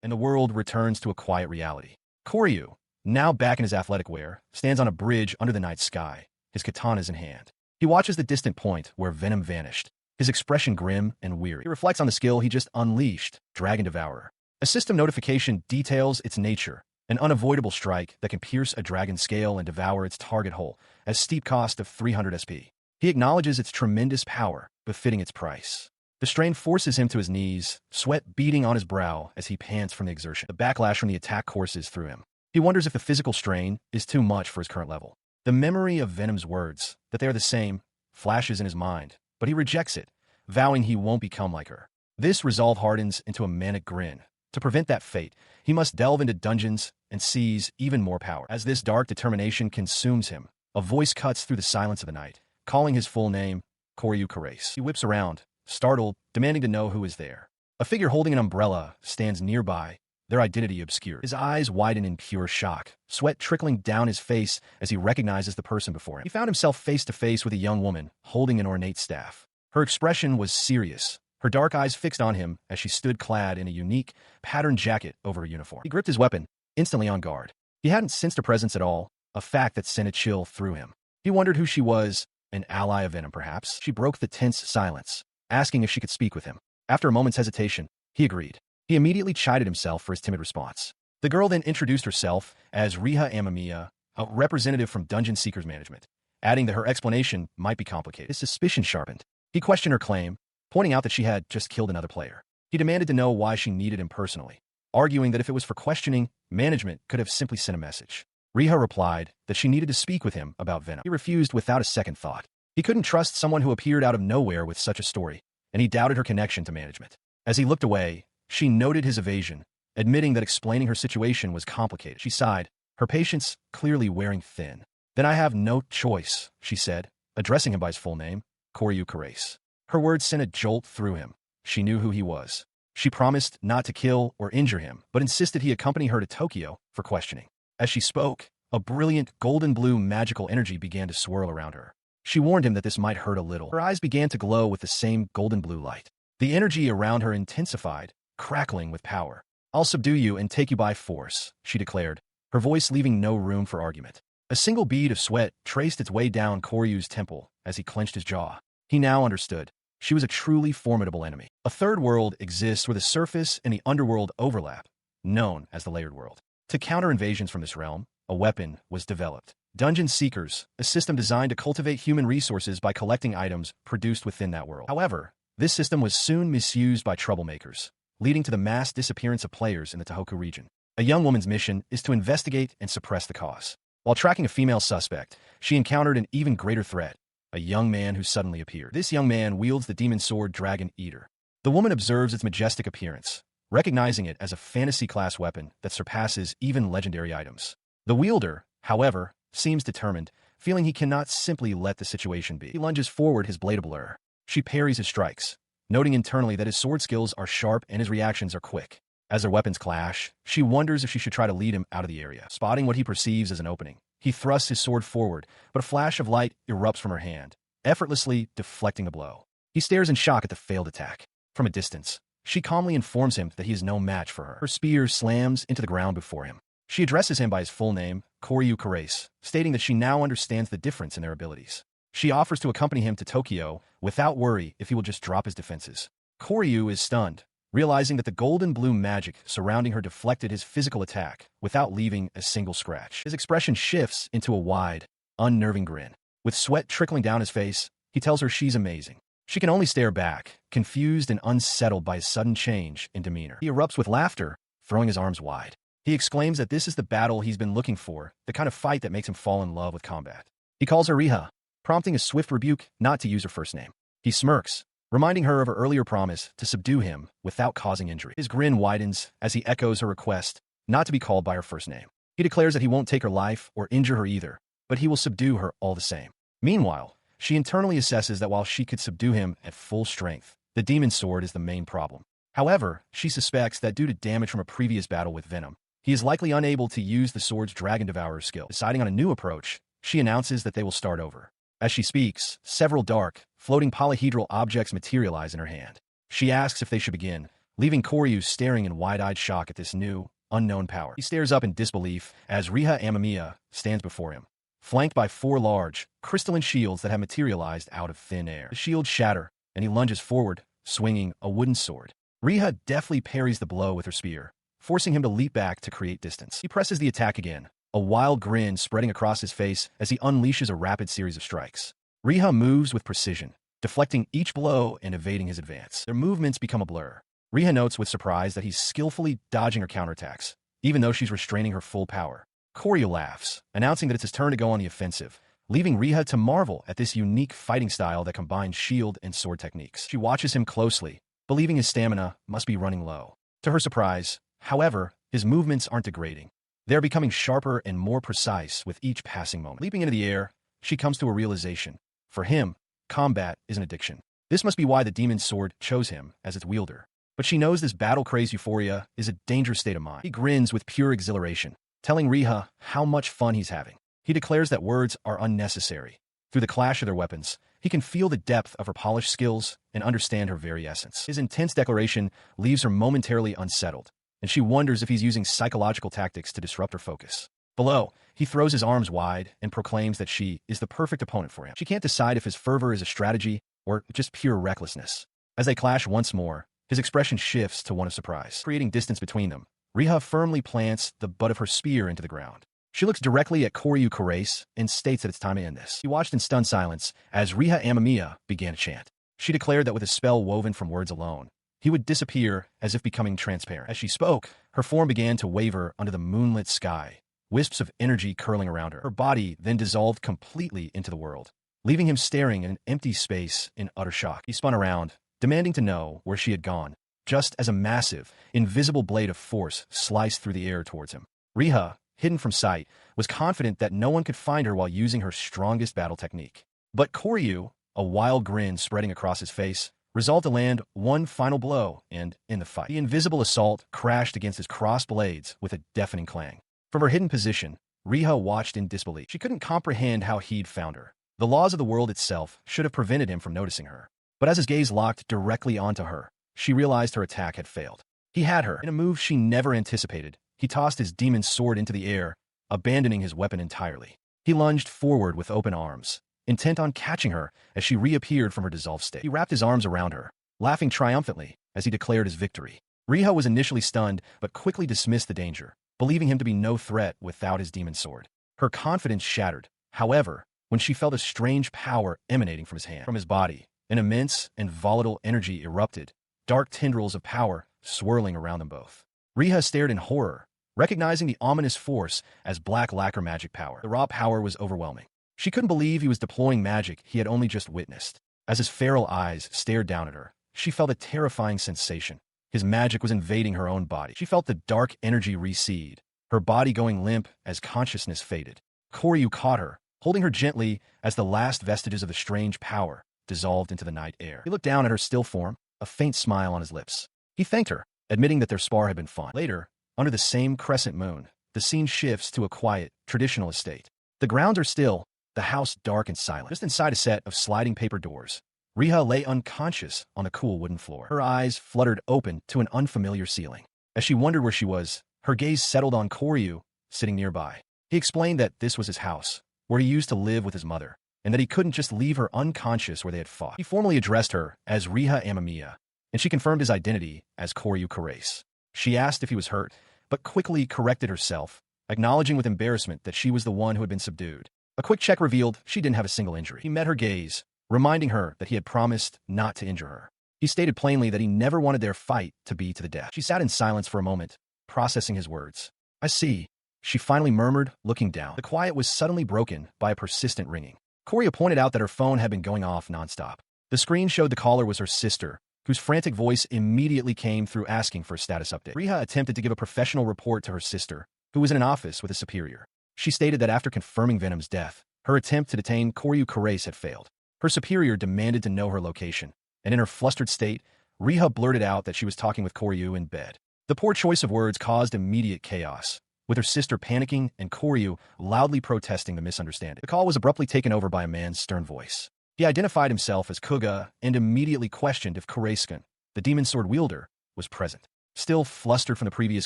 and the world returns to a quiet reality. Koryu, now back in his athletic wear, stands on a bridge under the night sky, his katanas in hand. He watches the distant point where Venom vanished, his expression grim and weary. He reflects on the skill he just unleashed, Dragon Devourer. A system notification details its nature, An unavoidable strike that can pierce a dragon's scale and devour its target whole, at steep cost of 300 SP. He acknowledges its tremendous power, befitting its price. The strain forces him to his knees, sweat beading on his brow as he pants from the exertion. The backlash from the attack courses through him. He wonders if the physical strain is too much for his current level. The memory of Venom's words, that they are the same, flashes in his mind, but he rejects it, vowing he won't become like her. This resolve hardens into a manic grin. To prevent that fate, he must delve into dungeons and seize even more power. As this dark determination consumes him, a voice cuts through the silence of the night, calling his full name, Quirce. He whips around, startled, demanding to know who is there. A figure holding an umbrella stands nearby, their identity obscured. His eyes widen in pure shock, sweat trickling down his face as he recognizes the person before him. He found himself face to face with a young woman holding an ornate staff. Her expression was serious, her dark eyes fixed on him as she stood clad in a unique, patterned jacket over a uniform. He gripped his weapon, instantly on guard. He hadn't sensed her presence at all, a fact that sent a chill through him. He wondered who she was, an ally of Venom perhaps. She broke the tense silence, asking if she could speak with him. After a moment's hesitation, he agreed. He immediately chided himself for his timid response. The girl then introduced herself as Riha, a representative from Dungeon Seekers Management, adding that her explanation might be complicated. His suspicion sharpened. He questioned her claim, pointing out that she had just killed another player. He demanded to know why she needed him personally, arguing that if it was for questioning, management could have simply sent a message. Riha replied that she needed to speak with him about Venom. He refused without a second thought. He couldn't trust someone who appeared out of nowhere with such a story, and he doubted her connection to management. As he looked away, she noted his evasion, admitting that explaining her situation was complicated. She sighed, her patience clearly wearing thin. Then I have no choice, she said, addressing him by his full name, Quirce. Her words sent a jolt through him. She knew who he was. She promised not to kill or injure him, but insisted he accompany her to Tokyo for questioning. As she spoke, a brilliant golden-blue magical energy began to swirl around her. She warned him that this might hurt a little. Her eyes began to glow with the same golden-blue light. The energy around her intensified, crackling with power. I'll subdue you and take you by force, she declared, her voice leaving no room for argument. A single bead of sweat traced its way down Koryu's temple as he clenched his jaw. He now understood. She was a truly formidable enemy. A third world exists where the surface and the underworld overlap, known as the layered world. To counter invasions from this realm, a weapon was developed. Dungeon Seekers, a system designed to cultivate human resources by collecting items produced within that world. However, this system was soon misused by troublemakers, leading to the mass disappearance of players in the Tohoku region. A young woman's mission is to investigate and suppress the cause. While tracking a female suspect, she encountered an even greater threat, a young man who suddenly appeared. This young man wields the demon sword Dragon Eater. The woman observes its majestic appearance, recognizing it as a fantasy-class weapon that surpasses even legendary items. The wielder, however, seems determined, feeling he cannot simply let the situation be. He lunges forward, his blade blur. She parries his strikes, noting internally that his sword skills are sharp and his reactions are quick. As their weapons clash, she wonders if she should try to lead him out of the area. Spotting what he perceives as an opening, he thrusts his sword forward, but a flash of light erupts from her hand, effortlessly deflecting the blow. He stares in shock at the failed attack. From a distance, she calmly informs him that he is no match for her. Her spear slams into the ground before him. She addresses him by his full name, Quirce, stating that she now understands the difference in their abilities. She offers to accompany him to Tokyo without worry if he will just drop his defenses. Koryu is stunned, realizing that the golden-blue magic surrounding her deflected his physical attack without leaving a single scratch. His expression shifts into a wide, unnerving grin. With sweat trickling down his face, he tells her she's amazing. She can only stare back, confused and unsettled by his sudden change in demeanor. He erupts with laughter, throwing his arms wide. He exclaims that this is the battle he's been looking for, the kind of fight that makes him fall in love with combat. He calls her Riha, prompting a swift rebuke not to use her first name. He smirks, reminding her of her earlier promise to subdue him without causing injury. His grin widens as he echoes her request not to be called by her first name. He declares that he won't take her life or injure her either, but he will subdue her all the same. Meanwhile, she internally assesses that while she could subdue him at full strength, the demon sword is the main problem. However, she suspects that due to damage from a previous battle with Venom, he is likely unable to use the sword's Dragon Devourer skill. Deciding on a new approach, she announces that they will start over. As she speaks, several dark, floating polyhedral objects materialize in her hand. She asks if they should begin, leaving Koryu staring in wide-eyed shock at this new, unknown power. He stares up in disbelief as Riha stands before him, flanked by 4 large, crystalline shields that have materialized out of thin air. The shields shatter, and he lunges forward, swinging a wooden sword. Riha deftly parries the blow with her spear, forcing him to leap back to create distance. He presses the attack again, a wild grin spreading across his face as he unleashes a rapid series of strikes. Riha moves with precision, deflecting each blow and evading his advance. Their movements become a blur. Riha notes with surprise that he's skillfully dodging her counterattacks, even though she's restraining her full power. Quirce laughs, announcing that it's his turn to go on the offensive, leaving Riha to marvel at this unique fighting style that combines shield and sword techniques. She watches him closely, believing his stamina must be running low. To her surprise, however, his movements aren't degrading. They're becoming sharper and more precise with each passing moment. Leaping into the air, she comes to a realization. For him, combat is an addiction. This must be why the demon's sword chose him as its wielder. But she knows this battle-crazed euphoria is a dangerous state of mind. He grins with pure exhilaration, telling Riha how much fun he's having. He declares that words are unnecessary. Through the clash of their weapons, he can feel the depth of her polished skills and understand her very essence. His intense declaration leaves her momentarily unsettled, and she wonders if he's using psychological tactics to disrupt her focus. Below, he throws his arms wide and proclaims that she is the perfect opponent for him. She can't decide if his fervor is a strategy or just pure recklessness. As they clash once more, his expression shifts to one of surprise. Creating distance between them, Riha firmly plants the butt of her spear into the ground. She looks directly at Quirce and states that it's time to end this. He watched in stunned silence as Riha Amamiya began to chant. She declared that with a spell woven from words alone, he would disappear as if becoming transparent. As she spoke, her form began to waver under the moonlit sky, wisps of energy curling around her. Her body then dissolved completely into the world, leaving him staring in an empty space in utter shock. He spun around, demanding to know where she had gone, just as a massive, invisible blade of force sliced through the air towards him. Riha, hidden from sight, was confident that no one could find her while using her strongest battle technique. But Quirce, a wild grin spreading across his face, resolved to land one final blow and end the fight. The invisible assault crashed against his crossed blades with a deafening clang. From her hidden position, Riha watched in disbelief. She couldn't comprehend how he'd found her. The laws of the world itself should have prevented him from noticing her. But as his gaze locked directly onto her, she realized her attack had failed. He had her. In a move she never anticipated, he tossed his demon's sword into the air, abandoning his weapon entirely. He lunged forward with open arms, intent on catching her as she reappeared from her dissolved state. He wrapped his arms around her, laughing triumphantly as he declared his victory. Riha was initially stunned, but quickly dismissed the danger, believing him to be no threat without his demon sword. Her confidence shattered, however, when she felt a strange power emanating from his hand. From his body, an immense and volatile energy erupted, dark tendrils of power swirling around them both. Riha stared in horror, recognizing the ominous force as black lacquer magic power. The raw power was overwhelming. She couldn't believe he was deploying magic he had only just witnessed. As his feral eyes stared down at her, she felt a terrifying sensation. His magic was invading her own body. She felt the dark energy recede, her body going limp as consciousness faded. Quirce caught her, holding her gently as the last vestiges of the strange power dissolved into the night air. He looked down at her still form, a faint smile on his lips. He thanked her, admitting that their spar had been fun. Later, under the same crescent moon, the scene shifts to a quiet, traditional estate. The grounds are still, the house dark and silent. Just inside a set of sliding paper doors, Riha lay unconscious on the cool wooden floor. Her eyes fluttered open to an unfamiliar ceiling. As she wondered where she was, her gaze settled on Quirce, sitting nearby. He explained that this was his house, where he used to live with his mother, and that he couldn't just leave her unconscious where they had fought. He formally addressed her as Riha Amamiya, and she confirmed his identity as Quirce. She asked if he was hurt, but quickly corrected herself, acknowledging with embarrassment that she was the one who had been subdued. A quick check revealed she didn't have a single injury. He met her gaze, reminding her that he had promised not to injure her. He stated plainly that he never wanted their fight to be to the death. She sat in silence for a moment, processing his words. "I see," she finally murmured, looking down. The quiet was suddenly broken by a persistent ringing. Quirce pointed out that her phone had been going off nonstop. The screen showed the caller was her sister, whose frantic voice immediately came through asking for a status update. Riha attempted to give a professional report to her sister, who was in an office with a superior. She stated that after confirming Venom's death, her attempt to detain Quirce had failed. Her superior demanded to know her location, and in her flustered state, Riha blurted out that she was talking with Quirce in bed. The poor choice of words caused immediate chaos, with her sister panicking and Quirce loudly protesting the misunderstanding. The call was abruptly taken over by a man's stern voice. He identified himself as Kuga and immediately questioned if Quirce, the demon sword wielder, was present. Still flustered from the previous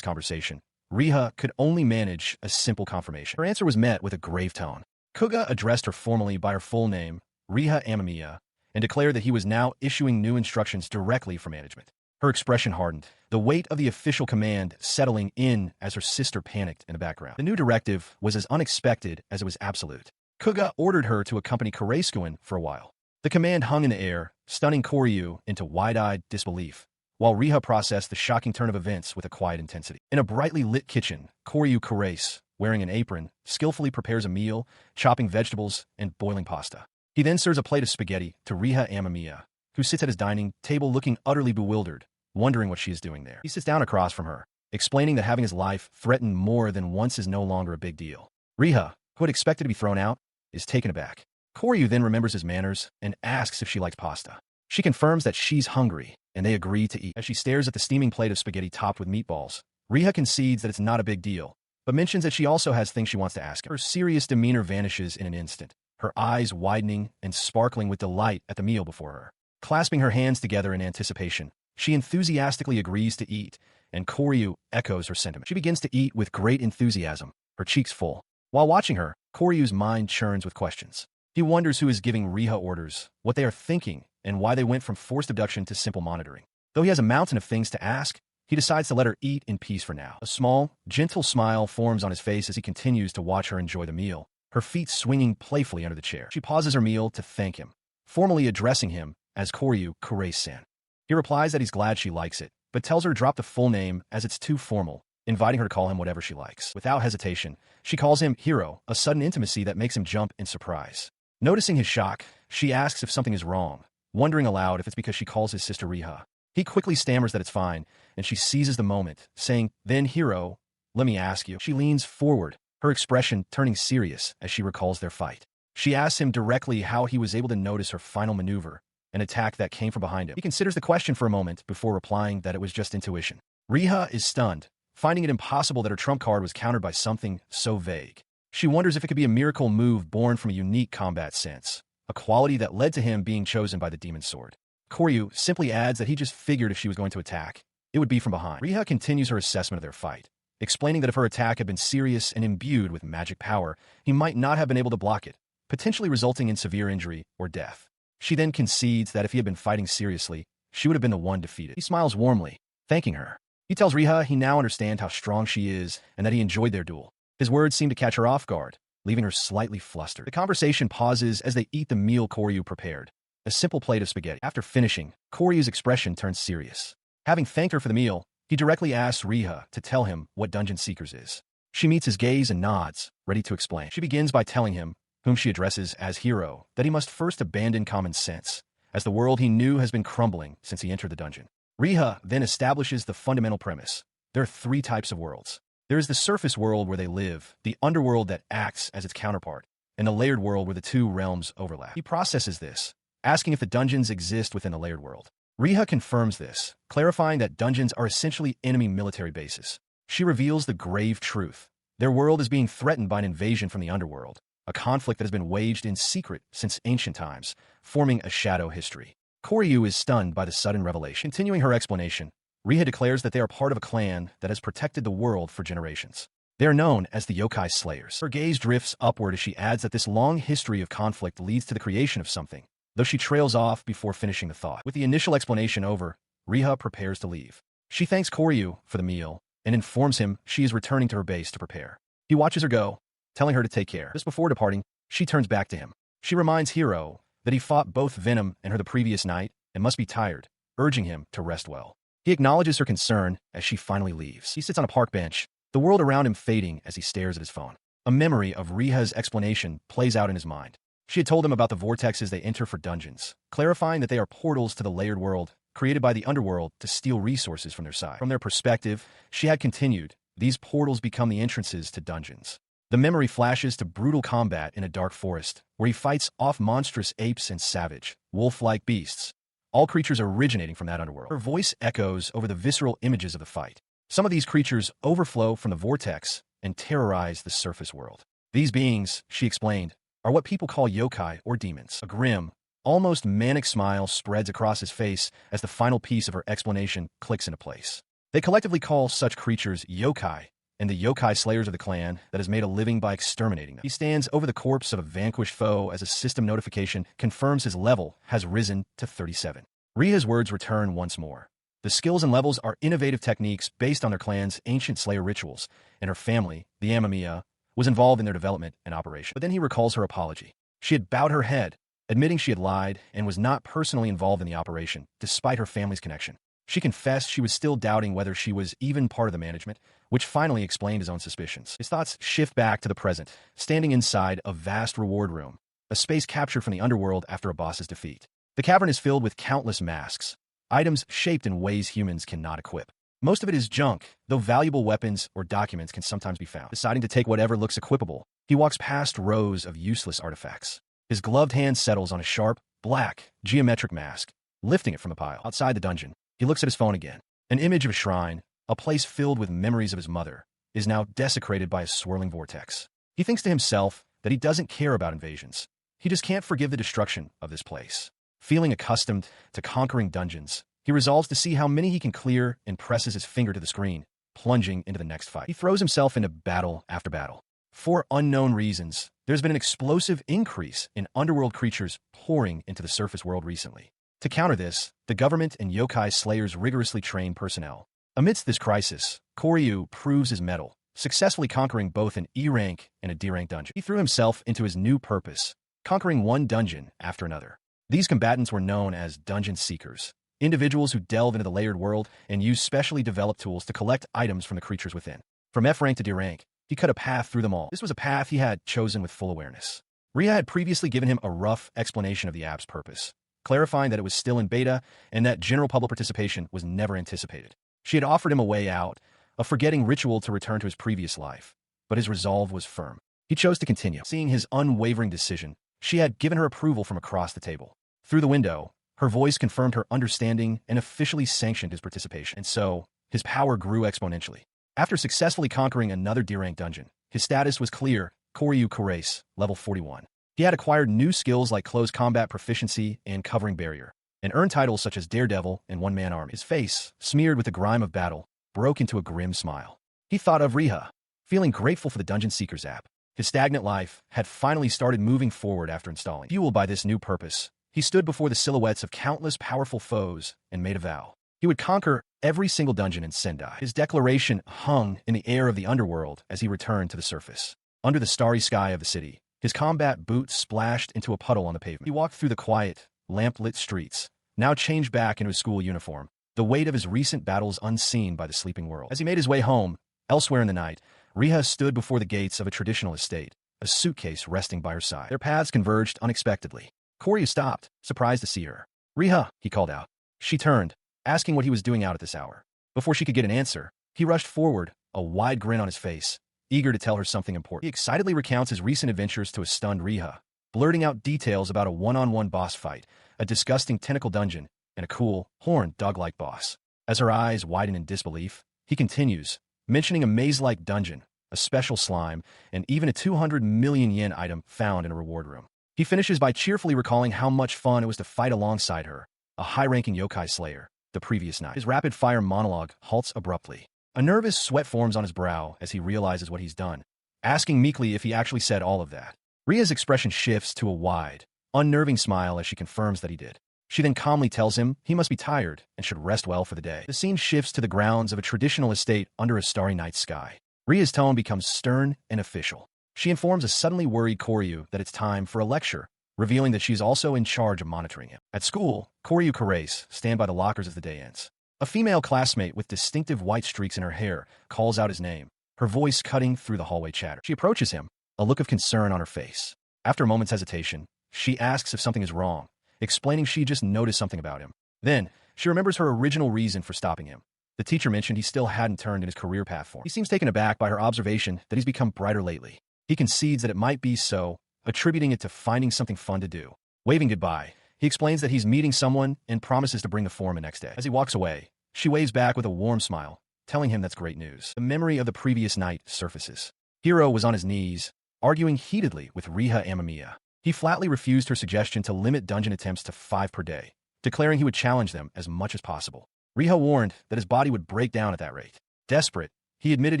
conversation, Riha could only manage a simple confirmation. Her answer was met with a grave tone. Kuga addressed her formally by her full name, Riha Amamiya, and declared that he was now issuing new instructions directly from management. Her expression hardened, the weight of the official command settling in as her sister panicked in the background. The new directive was as unexpected as it was absolute. Kuga ordered her to accompany Quirce for a while. The command hung in the air, stunning Koryu into wide-eyed disbelief, while Riha processed the shocking turn of events with a quiet intensity. In a brightly lit kitchen, Koryu Quirce, wearing an apron, skillfully prepares a meal, chopping vegetables and boiling pasta. He then serves a plate of spaghetti to Riha Amamiya, who sits at his dining table looking utterly bewildered, wondering what she is doing there. He sits down across from her, explaining that having his life threatened more than once is no longer a big deal. Riha, who had expected to be thrown out, is taken aback. Koryu then remembers his manners and asks if she likes pasta. She confirms that she's hungry, and they agree to eat. As she stares at the steaming plate of spaghetti topped with meatballs, Riha concedes that it's not a big deal, but mentions that she also has things she wants to ask him. Her serious demeanor vanishes in an instant, her eyes widening and sparkling with delight at the meal before her. Clasping her hands together in anticipation, she enthusiastically agrees to eat, and Koryu echoes her sentiment. She begins to eat with great enthusiasm, her cheeks full. While watching her, Koryu's mind churns with questions. He wonders who is giving Riha orders, what they are thinking, and why they went from forced abduction to simple monitoring. Though he has a mountain of things to ask, he decides to let her eat in peace for now. A small, gentle smile forms on his face as he continues to watch her enjoy the meal, her feet swinging playfully under the chair. She pauses her meal to thank him, formally addressing him as Koryu Quirce-san. He replies that he's glad she likes it, but tells her to drop the full name as it's too formal, inviting her to call him whatever she likes. Without hesitation, she calls him Hiro, a sudden intimacy that makes him jump in surprise. Noticing his shock, she asks if something is wrong, wondering aloud if it's because she calls his sister Riha. He quickly stammers that it's fine, and she seizes the moment, saying, "Then Hiro, let me ask you." She leans forward, her expression turning serious as she recalls their fight. She asks him directly how he was able to notice her final maneuver, an attack that came from behind him. He considers the question for a moment before replying that it was just intuition. Riha is stunned, finding it impossible that her trump card was countered by something so vague. She wonders if it could be a miracle move born from a unique combat sense, a quality that led to him being chosen by the demon sword. Koryu simply adds that he just figured if she was going to attack, it would be from behind. Riha continues her assessment of their fight, explaining that if her attack had been serious and imbued with magic power, he might not have been able to block it, potentially resulting in severe injury or death. She then concedes that if he had been fighting seriously, she would have been the one defeated. He smiles warmly, thanking her. He tells Riha he now understands how strong she is and that he enjoyed their duel. His words seem to catch her off guard, leaving her slightly flustered. The conversation pauses as they eat the meal Koryu prepared, a simple plate of spaghetti. After finishing, Koryu's expression turns serious. Having thanked her for the meal, he directly asks Riha to tell him what Dungeon Seekers is. She meets his gaze and nods, ready to explain. She begins by telling him, whom she addresses as Hiro, that he must first abandon common sense, as the world he knew has been crumbling since he entered the dungeon. Riha then establishes the fundamental premise. There are 3 types of worlds. There is the surface world where they live, the underworld that acts as its counterpart, and the layered world where the 2 realms overlap. He processes this, asking if the dungeons exist within the layered world. Riha confirms this, clarifying that dungeons are essentially enemy military bases. She reveals the grave truth. Their world is being threatened by an invasion from the underworld, a conflict that has been waged in secret since ancient times, forming a shadow history. Koryu is stunned by the sudden revelation. Continuing her explanation, Riha declares that they are part of a clan that has protected the world for generations. They are known as the Yokai Slayers. Her gaze drifts upward as she adds that this long history of conflict leads to the creation of something, though she trails off before finishing the thought. With the initial explanation over, Riha prepares to leave. She thanks Koryu for the meal and informs him she is returning to her base to prepare. He watches her go, telling her to take care. Just before departing, she turns back to him. She reminds Hiro that he fought both Venom and her the previous night and must be tired, urging him to rest well. He acknowledges her concern as she finally leaves. He sits on a park bench, the world around him fading as he stares at his phone. A memory of Riha's explanation plays out in his mind. She had told him about the vortexes they enter for dungeons, clarifying that they are portals to the layered world, created by the underworld to steal resources from their side. From their perspective, she had continued, these portals become the entrances to dungeons. The memory flashes to brutal combat in a dark forest, where he fights off monstrous apes and savage, wolf-like beasts, all creatures originating from that underworld. Her voice echoes over the visceral images of the fight. Some of these creatures overflow from the vortex and terrorize the surface world. These beings, she explained, are what people call yokai or demons. A grim, almost manic smile spreads across his face as the final piece of her explanation clicks into place. They collectively call such creatures yokai, and the yokai slayers of the clan that has made a living by exterminating them. He stands over the corpse of a vanquished foe as a system notification confirms his level has risen to 37. Riha's words return once more, The skills and levels are innovative techniques based on their clan's ancient Slayer rituals, and her family, the Amamiya, was involved in their development and operation. But then he recalls her apology. She had bowed her head, admitting she had lied and was not personally involved in the operation, despite her family's connection. She confessed she was still doubting whether she was even part of the management, which finally explained his own suspicions. His thoughts shift back to the present, standing inside a vast reward room, a space captured from the underworld after a boss's defeat. The cavern is filled with countless masks, items shaped in ways humans cannot equip. Most of it is junk, though valuable weapons or documents can sometimes be found. Deciding to take whatever looks equipable, he walks past rows of useless artifacts. His gloved hand settles on a sharp, black, geometric mask, lifting it from the pile. Outside the dungeon, he looks at his phone again. An image of a shrine, a place filled with memories of his mother, is now desecrated by a swirling vortex. He thinks to himself that he doesn't care about invasions. He just can't forgive the destruction of this place. Feeling accustomed to conquering dungeons, he resolves to see how many he can clear and presses his finger to the screen, plunging into the next fight. He throws himself into battle after battle. For unknown reasons, there's been an explosive increase in underworld creatures pouring into the surface world recently. To counter this, the government and yokai slayers rigorously train personnel. Amidst this crisis, Koryu proves his mettle, successfully conquering both an E-rank and a D-rank dungeon. He threw himself into his new purpose, conquering one dungeon after another. These combatants were known as dungeon seekers, individuals who delve into the layered world and use specially developed tools to collect items from the creatures within. From F-rank to D-rank, he cut a path through them all. This was a path he had chosen with full awareness. Riha had previously given him a rough explanation of the app's purpose, clarifying that it was still in beta and that general public participation was never anticipated. She had offered him a way out, a forgetting ritual to return to his previous life, but his resolve was firm. He chose to continue. Seeing his unwavering decision, she had given her approval from across the table. Through the window, her voice confirmed her understanding and officially sanctioned his participation. And so, his power grew exponentially. After successfully conquering another D-rank dungeon, his status was clear, Quirce, level 41. He had acquired new skills like close combat proficiency and covering barrier, and earned titles such as Daredevil and One-Man Army. His face, smeared with the grime of battle, broke into a grim smile. He thought of Riha, feeling grateful for the Dungeon Seekers app. His stagnant life had finally started moving forward after installing. Fueled by this new purpose, he stood before the silhouettes of countless powerful foes and made a vow. He would conquer every single dungeon in Sendai. His declaration hung in the air of the underworld as he returned to the surface. Under the starry sky of the city, his combat boots splashed into a puddle on the pavement. He walked through the quiet, lamp-lit streets, now changed back into his school uniform, the weight of his recent battles unseen by the sleeping world. As he made his way home, elsewhere in the night, Riha stood before the gates of a traditional estate, a suitcase resting by her side. Their paths converged unexpectedly. Koryu stopped, surprised to see her. "Riha," he called out. She turned, asking what he was doing out at this hour. Before she could get an answer, he rushed forward, a wide grin on his face, eager to tell her something important. He excitedly recounts his recent adventures to a stunned Riha, blurting out details about a one-on-one boss fight, a disgusting tentacle dungeon, and a cool, horned, dog-like boss. As her eyes widen in disbelief, he continues, mentioning a maze-like dungeon, a special slime, and even a 200 million yen item found in a reward room. He finishes by cheerfully recalling how much fun it was to fight alongside her, a high-ranking yokai slayer, the previous night. His rapid-fire monologue halts abruptly. A nervous sweat forms on his brow as he realizes what he's done, asking meekly if he actually said all of that. Ria's expression shifts to a wide, unnerving smile as she confirms that he did. She then calmly tells him he must be tired and should rest well for the day. The scene shifts to the grounds of a traditional estate under a starry night sky. Ria's tone becomes stern and official. She informs a suddenly worried Koryu that it's time for a lecture, revealing that she's also in charge of monitoring him. At school, Koryu Quirce stand by the lockers as the day ends. A female classmate with distinctive white streaks in her hair calls out his name, her voice cutting through the hallway chatter. She approaches him, a look of concern on her face. After a moment's hesitation, she asks if something is wrong, explaining she just noticed something about him. Then, she remembers her original reason for stopping him. The teacher mentioned he still hadn't turned in his career path for him. He seems taken aback by her observation that he's become brighter lately. He concedes that it might be so, attributing it to finding something fun to do. Waving goodbye, he explains that he's meeting someone and promises to bring the form the next day. As he walks away, she waves back with a warm smile, telling him that's great news. The memory of the previous night surfaces. Hiro was on his knees, arguing heatedly with Riha Amamiya. He flatly refused her suggestion to limit dungeon attempts to 5 per day, declaring he would challenge them as much as possible. Riha warned that his body would break down at that rate. Desperate, he admitted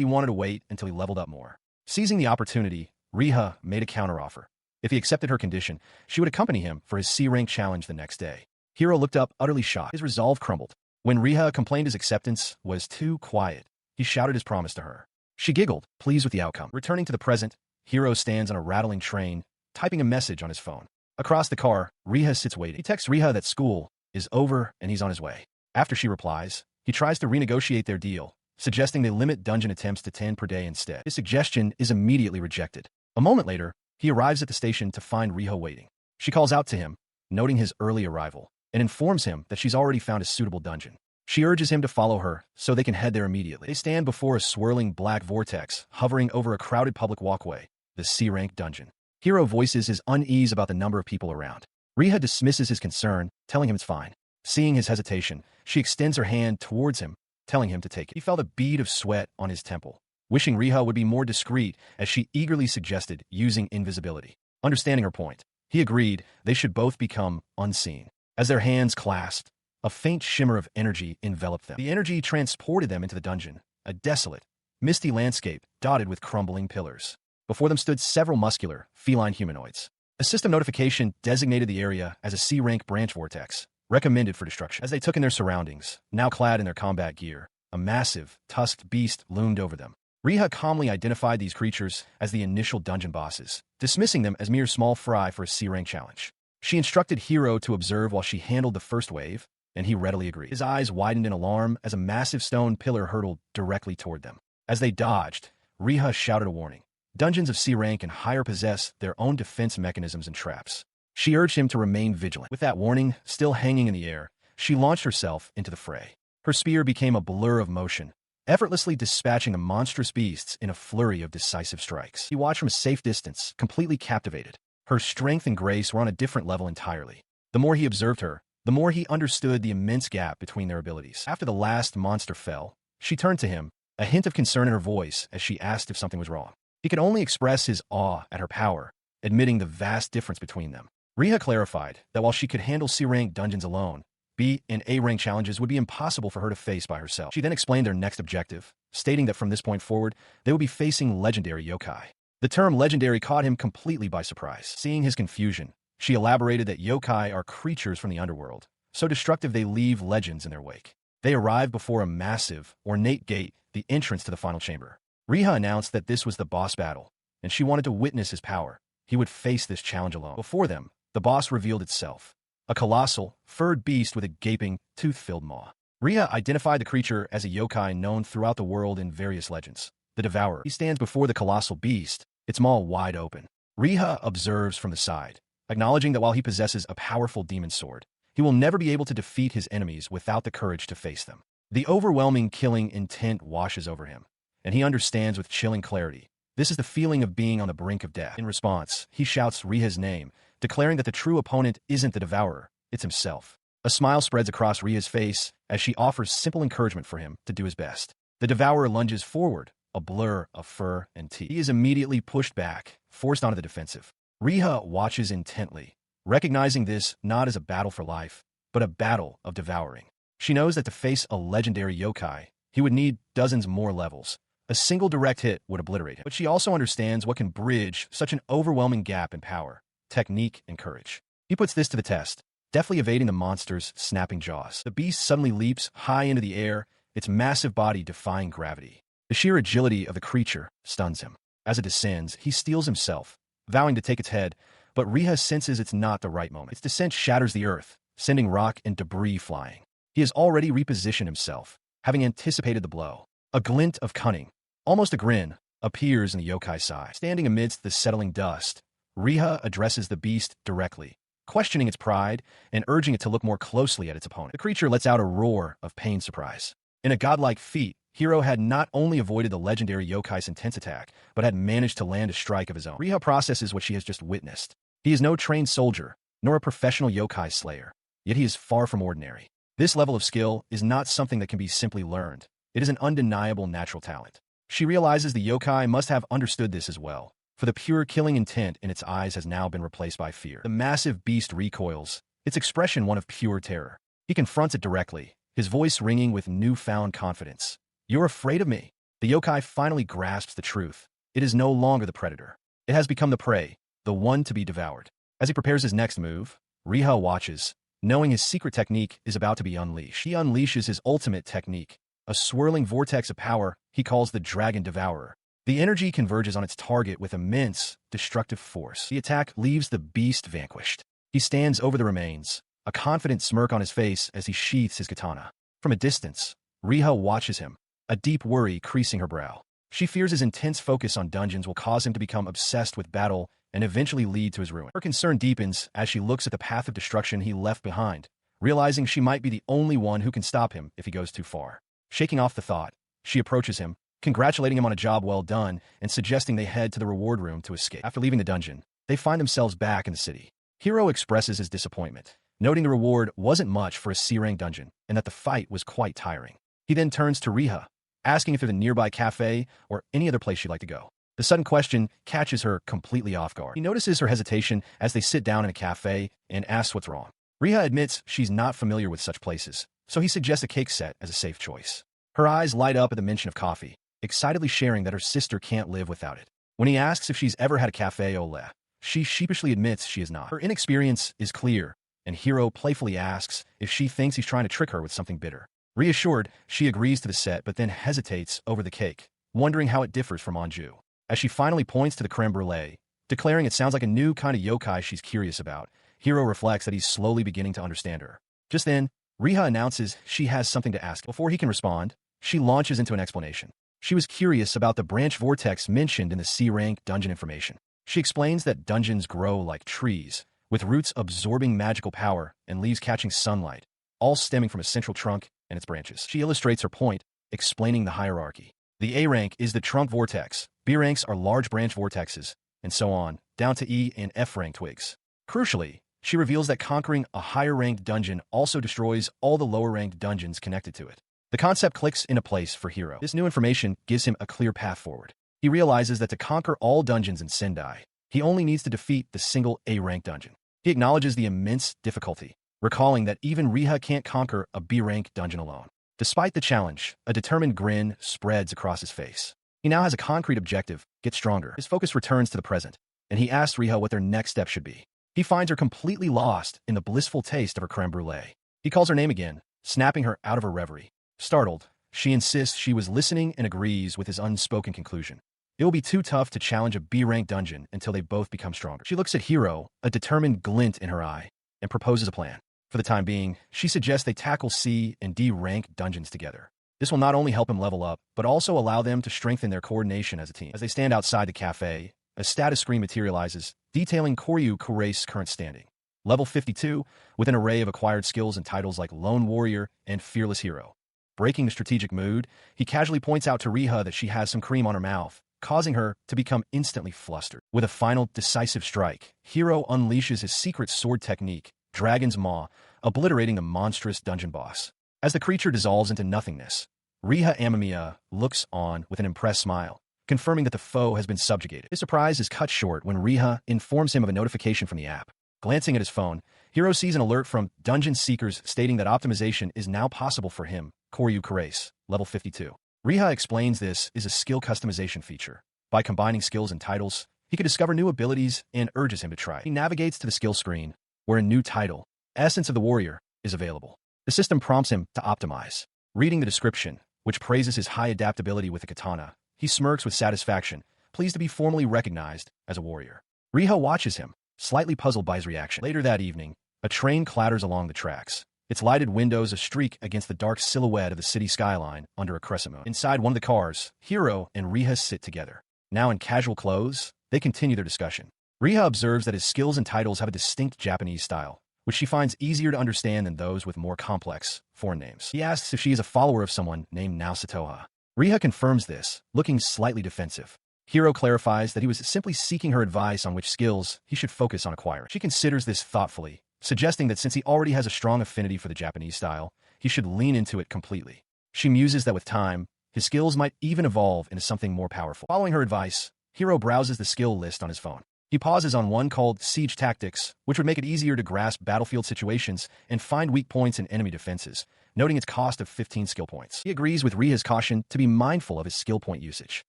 he wanted to wait until he leveled up more. Seizing the opportunity, Riha made a counteroffer. If he accepted her condition, she would accompany him for his C-rank challenge the next day. Hiro looked up, utterly shocked. His resolve crumbled. When Riha complained his acceptance was too quiet, he shouted his promise to her. She giggled, pleased with the outcome. Returning to the present, Hiro stands on a rattling train, typing a message on his phone. Across the car, Riha sits waiting. He texts Riha that school is over and he's on his way. After she replies, he tries to renegotiate their deal, suggesting they limit dungeon attempts to 10 per day instead. His suggestion is immediately rejected. A moment later, he arrives at the station to find Riha waiting. She calls out to him, noting his early arrival, and informs him that she's already found a suitable dungeon. She urges him to follow her so they can head there immediately. They stand before a swirling black vortex hovering over a crowded public walkway, the C-rank dungeon. Hiro voices his unease about the number of people around. Riha dismisses his concern, telling him it's fine. Seeing his hesitation, she extends her hand towards him, telling him to take it. He felt a bead of sweat on his temple, wishing Riha would be more discreet as she eagerly suggested using invisibility. Understanding her point, he agreed they should both become unseen. As their hands clasped, a faint shimmer of energy enveloped them. The energy transported them into the dungeon, a desolate, misty landscape dotted with crumbling pillars. Before them stood several muscular, feline humanoids. A system notification designated the area as a C-rank branch vortex, recommended for destruction. As they took in their surroundings, now clad in their combat gear, a massive, tusked beast loomed over them. Riha calmly identified these creatures as the initial dungeon bosses, dismissing them as mere small fry for a C-rank challenge. She instructed Hiro to observe while she handled the first wave, and he readily agreed. His eyes widened in alarm as a massive stone pillar hurtled directly toward them. As they dodged, Riha shouted a warning. Dungeons of C-rank and higher possess their own defense mechanisms and traps. She urged him to remain vigilant. With that warning still hanging in the air, she launched herself into the fray. Her spear became a blur of motion, effortlessly dispatching the monstrous beasts in a flurry of decisive strikes. He watched from a safe distance, completely captivated. Her strength and grace were on a different level entirely. The more he observed her, the more he understood the immense gap between their abilities. After the last monster fell, she turned to him, a hint of concern in her voice as she asked if something was wrong. He could only express his awe at her power, admitting the vast difference between them. Riha clarified that while she could handle C-rank dungeons alone, B and A-rank challenges would be impossible for her to face by herself. She then explained their next objective, stating that from this point forward, they would be facing legendary yokai. The term legendary caught him completely by surprise. Seeing his confusion, she elaborated that yokai are creatures from the underworld, so destructive they leave legends in their wake. They arrived before a massive, ornate gate, the entrance to the final chamber. Riha announced that this was the boss battle, and she wanted to witness his power. He would face this challenge alone. Before them, the boss revealed itself. A colossal, furred beast with a gaping, tooth-filled maw. Riha identified the creature as a yokai known throughout the world in various legends. The Devourer. He stands before the colossal beast, its maw wide open. Riha observes from the side, acknowledging that while he possesses a powerful demon sword, he will never be able to defeat his enemies without the courage to face them. The overwhelming killing intent washes over him, and he understands with chilling clarity. This is the feeling of being on the brink of death. In response, he shouts Riha's name, declaring that the true opponent isn't the Devourer, it's himself. A smile spreads across Riha's face as she offers simple encouragement for him to do his best. The Devourer lunges forward, a blur of fur and teeth. He is immediately pushed back, forced onto the defensive. Riha watches intently, recognizing this not as a battle for life, but a battle of devouring. She knows that to face a legendary yokai, he would need dozens more levels. A single direct hit would obliterate him. But she also understands what can bridge such an overwhelming gap in power, technique, and courage. He puts this to the test, deftly evading the monster's snapping jaws. The beast suddenly leaps high into the air, its massive body defying gravity. The sheer agility of the creature stuns him. As it descends, he steels himself, vowing to take its head, but Riha senses it's not the right moment. Its descent shatters the earth, sending rock and debris flying. He has already repositioned himself, having anticipated the blow. A glint of cunning, almost a grin, appears in the yokai's eye. Standing amidst the settling dust, Riha addresses the beast directly, questioning its pride and urging it to look more closely at its opponent. The creature lets out a roar of pained surprise. In a godlike feat, Hiro had not only avoided the legendary yokai's intense attack, but had managed to land a strike of his own. Riha processes what she has just witnessed. He is no trained soldier, nor a professional yokai slayer, yet he is far from ordinary. This level of skill is not something that can be simply learned. It is an undeniable natural talent. She realizes the yokai must have understood this as well, for the pure killing intent in its eyes has now been replaced by fear. The massive beast recoils, its expression one of pure terror. He confronts it directly, his voice ringing with newfound confidence. "You're afraid of me." The yokai finally grasps the truth. It is no longer the predator. It has become the prey, the one to be devoured. As he prepares his next move, Riha watches, knowing his secret technique is about to be unleashed. He unleashes his ultimate technique, a swirling vortex of power he calls the Dragon Devourer. The energy converges on its target with immense, destructive force. The attack leaves the beast vanquished. He stands over the remains, a confident smirk on his face as he sheaths his katana. From a distance, Riha watches him, a deep worry creasing her brow. She fears his intense focus on dungeons will cause him to become obsessed with battle and eventually lead to his ruin. Her concern deepens as she looks at the path of destruction he left behind, realizing she might be the only one who can stop him if he goes too far. Shaking off the thought, she approaches him, congratulating him on a job well done and suggesting they head to the reward room to escape. After leaving the dungeon, they find themselves back in the city. Hiro expresses his disappointment, noting the reward wasn't much for a C-rank dungeon and that the fight was quite tiring. He then turns to Riha, asking if there's a nearby cafe or any other place she'd like to go. The sudden question catches her completely off guard. He notices her hesitation as they sit down in a cafe and asks what's wrong. Riha admits she's not familiar with such places, so he suggests a cake set as a safe choice. Her eyes light up at the mention of coffee, excitedly sharing that her sister can't live without it. When he asks if she's ever had a cafe au lait, she sheepishly admits she is not. Her inexperience is clear, and Hiro playfully asks if she thinks he's trying to trick her with something bitter. Reassured, she agrees to the set but then hesitates over the cake, wondering how it differs from Anju. As she finally points to the creme brulee, declaring it sounds like a new kind of yokai she's curious about, Hiro reflects that he's slowly beginning to understand her. Just then, Riha announces she has something to ask. Before he can respond, she launches into an explanation. She was curious about the branch vortex mentioned in the C-rank dungeon information. She explains that dungeons grow like trees, with roots absorbing magical power and leaves catching sunlight, all stemming from a central trunk and its branches. She illustrates her point, explaining the hierarchy. The A rank is the trunk vortex, B ranks are large branch vortexes, and so on, down to E and F rank twigs. Crucially, she reveals that conquering a higher-ranked dungeon also destroys all the lower-ranked dungeons connected to it. The concept clicks into place for Hiro. This new information gives him a clear path forward. He realizes that to conquer all dungeons in Sendai, he only needs to defeat the single A-rank dungeon. He acknowledges the immense difficulty, recalling that even Riha can't conquer a B-rank dungeon alone. Despite the challenge, a determined grin spreads across his face. He now has a concrete objective: get stronger. His focus returns to the present, and he asks Riha what their next step should be. He finds her completely lost in the blissful taste of her creme brulee. He calls her name again, snapping her out of her reverie. Startled, she insists she was listening and agrees with his unspoken conclusion. It will be too tough to challenge a B-rank dungeon until they both become stronger. She looks at Hiro, a determined glint in her eye, and proposes a plan. For the time being, she suggests they tackle C and D-rank dungeons together. This will not only help him level up, but also allow them to strengthen their coordination as a team. As they stand outside the cafe, a status screen materializes, detailing Quirce's current standing. Level 52, with an array of acquired skills and titles like Lone Warrior and Fearless Hero. Breaking the strategic mood, he casually points out to Riha that she has some cream on her mouth, causing her to become instantly flustered. With a final, decisive strike, Hiro unleashes his secret sword technique, Dragon's Maw, obliterating the monstrous dungeon boss. As the creature dissolves into nothingness, Riha Amamiya looks on with an impressed smile, confirming that the foe has been subjugated. His surprise is cut short when Riha informs him of a notification from the app. Glancing at his phone, Hiro sees an alert from Dungeon Seekers stating that optimization is now possible for him, Quirce, level 52. Riha explains this is a skill customization feature. By combining skills and titles, he could discover new abilities and urges him to try. He navigates to the skill screen, where a new title, Essence of the Warrior, is available. The system prompts him to optimize. Reading the description, which praises his high adaptability with the katana, he smirks with satisfaction, pleased to be formally recognized as a warrior. Riha watches him, slightly puzzled by his reaction. Later that evening, a train clatters along the tracks, its lighted windows a streak against the dark silhouette of the city skyline under a crescent moon. Inside one of the cars, Hiro and Riha sit together. Now in casual clothes, they continue their discussion. Riha observes that his skills and titles have a distinct Japanese style, which she finds easier to understand than those with more complex foreign names. He asks if she is a follower of someone named Naosatoha. Riha confirms this, looking slightly defensive. Hiro clarifies that he was simply seeking her advice on which skills he should focus on acquiring. She considers this thoughtfully, suggesting that since he already has a strong affinity for the Japanese style, he should lean into it completely. She muses that with time, his skills might even evolve into something more powerful. Following her advice, Hiro browses the skill list on his phone. He pauses on one called Siege Tactics, which would make it easier to grasp battlefield situations and find weak points in enemy defenses, noting its cost of 15 skill points. He agrees with Riha's caution to be mindful of his skill point usage.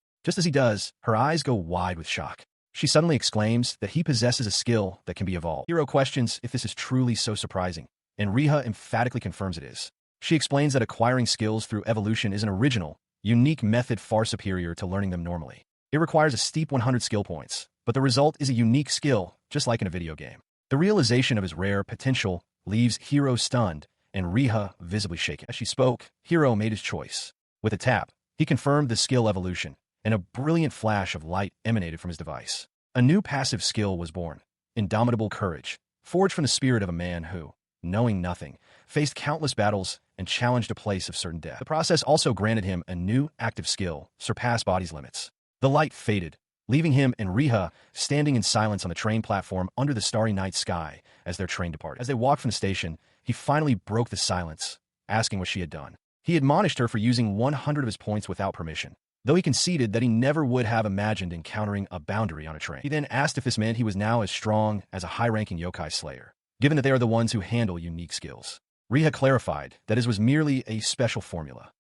Just as he does, her eyes go wide with shock. She suddenly exclaims that he possesses a skill that can be evolved. Hiro questions if this is truly so surprising, and Riha emphatically confirms it is. She explains that acquiring skills through evolution is an original, unique method far superior to learning them normally. It requires a steep 100 skill points, but the result is a unique skill, just like in a video game. The realization of his rare potential leaves Hiro stunned, and Riha visibly shaken. As she spoke, Hiro made his choice. With a tap, he confirmed the skill evolution, and a brilliant flash of light emanated from his device. A new passive skill was born, indomitable courage, forged from the spirit of a man who, knowing nothing, faced countless battles and challenged a place of certain death. The process also granted him a new active skill, surpass body's limits. The light faded, leaving him and Riha standing in silence on the train platform under the starry night sky as their train departed. As they walked from the station, he finally broke the silence, asking what she had done. He admonished her for using 100 of his points without permission, though he conceded that he never would have imagined encountering a boundary on a train. He then asked if this meant he was now as strong as a high-ranking yokai slayer, given that they are the ones who handle unique skills. Riha clarified that his was merely a special formula.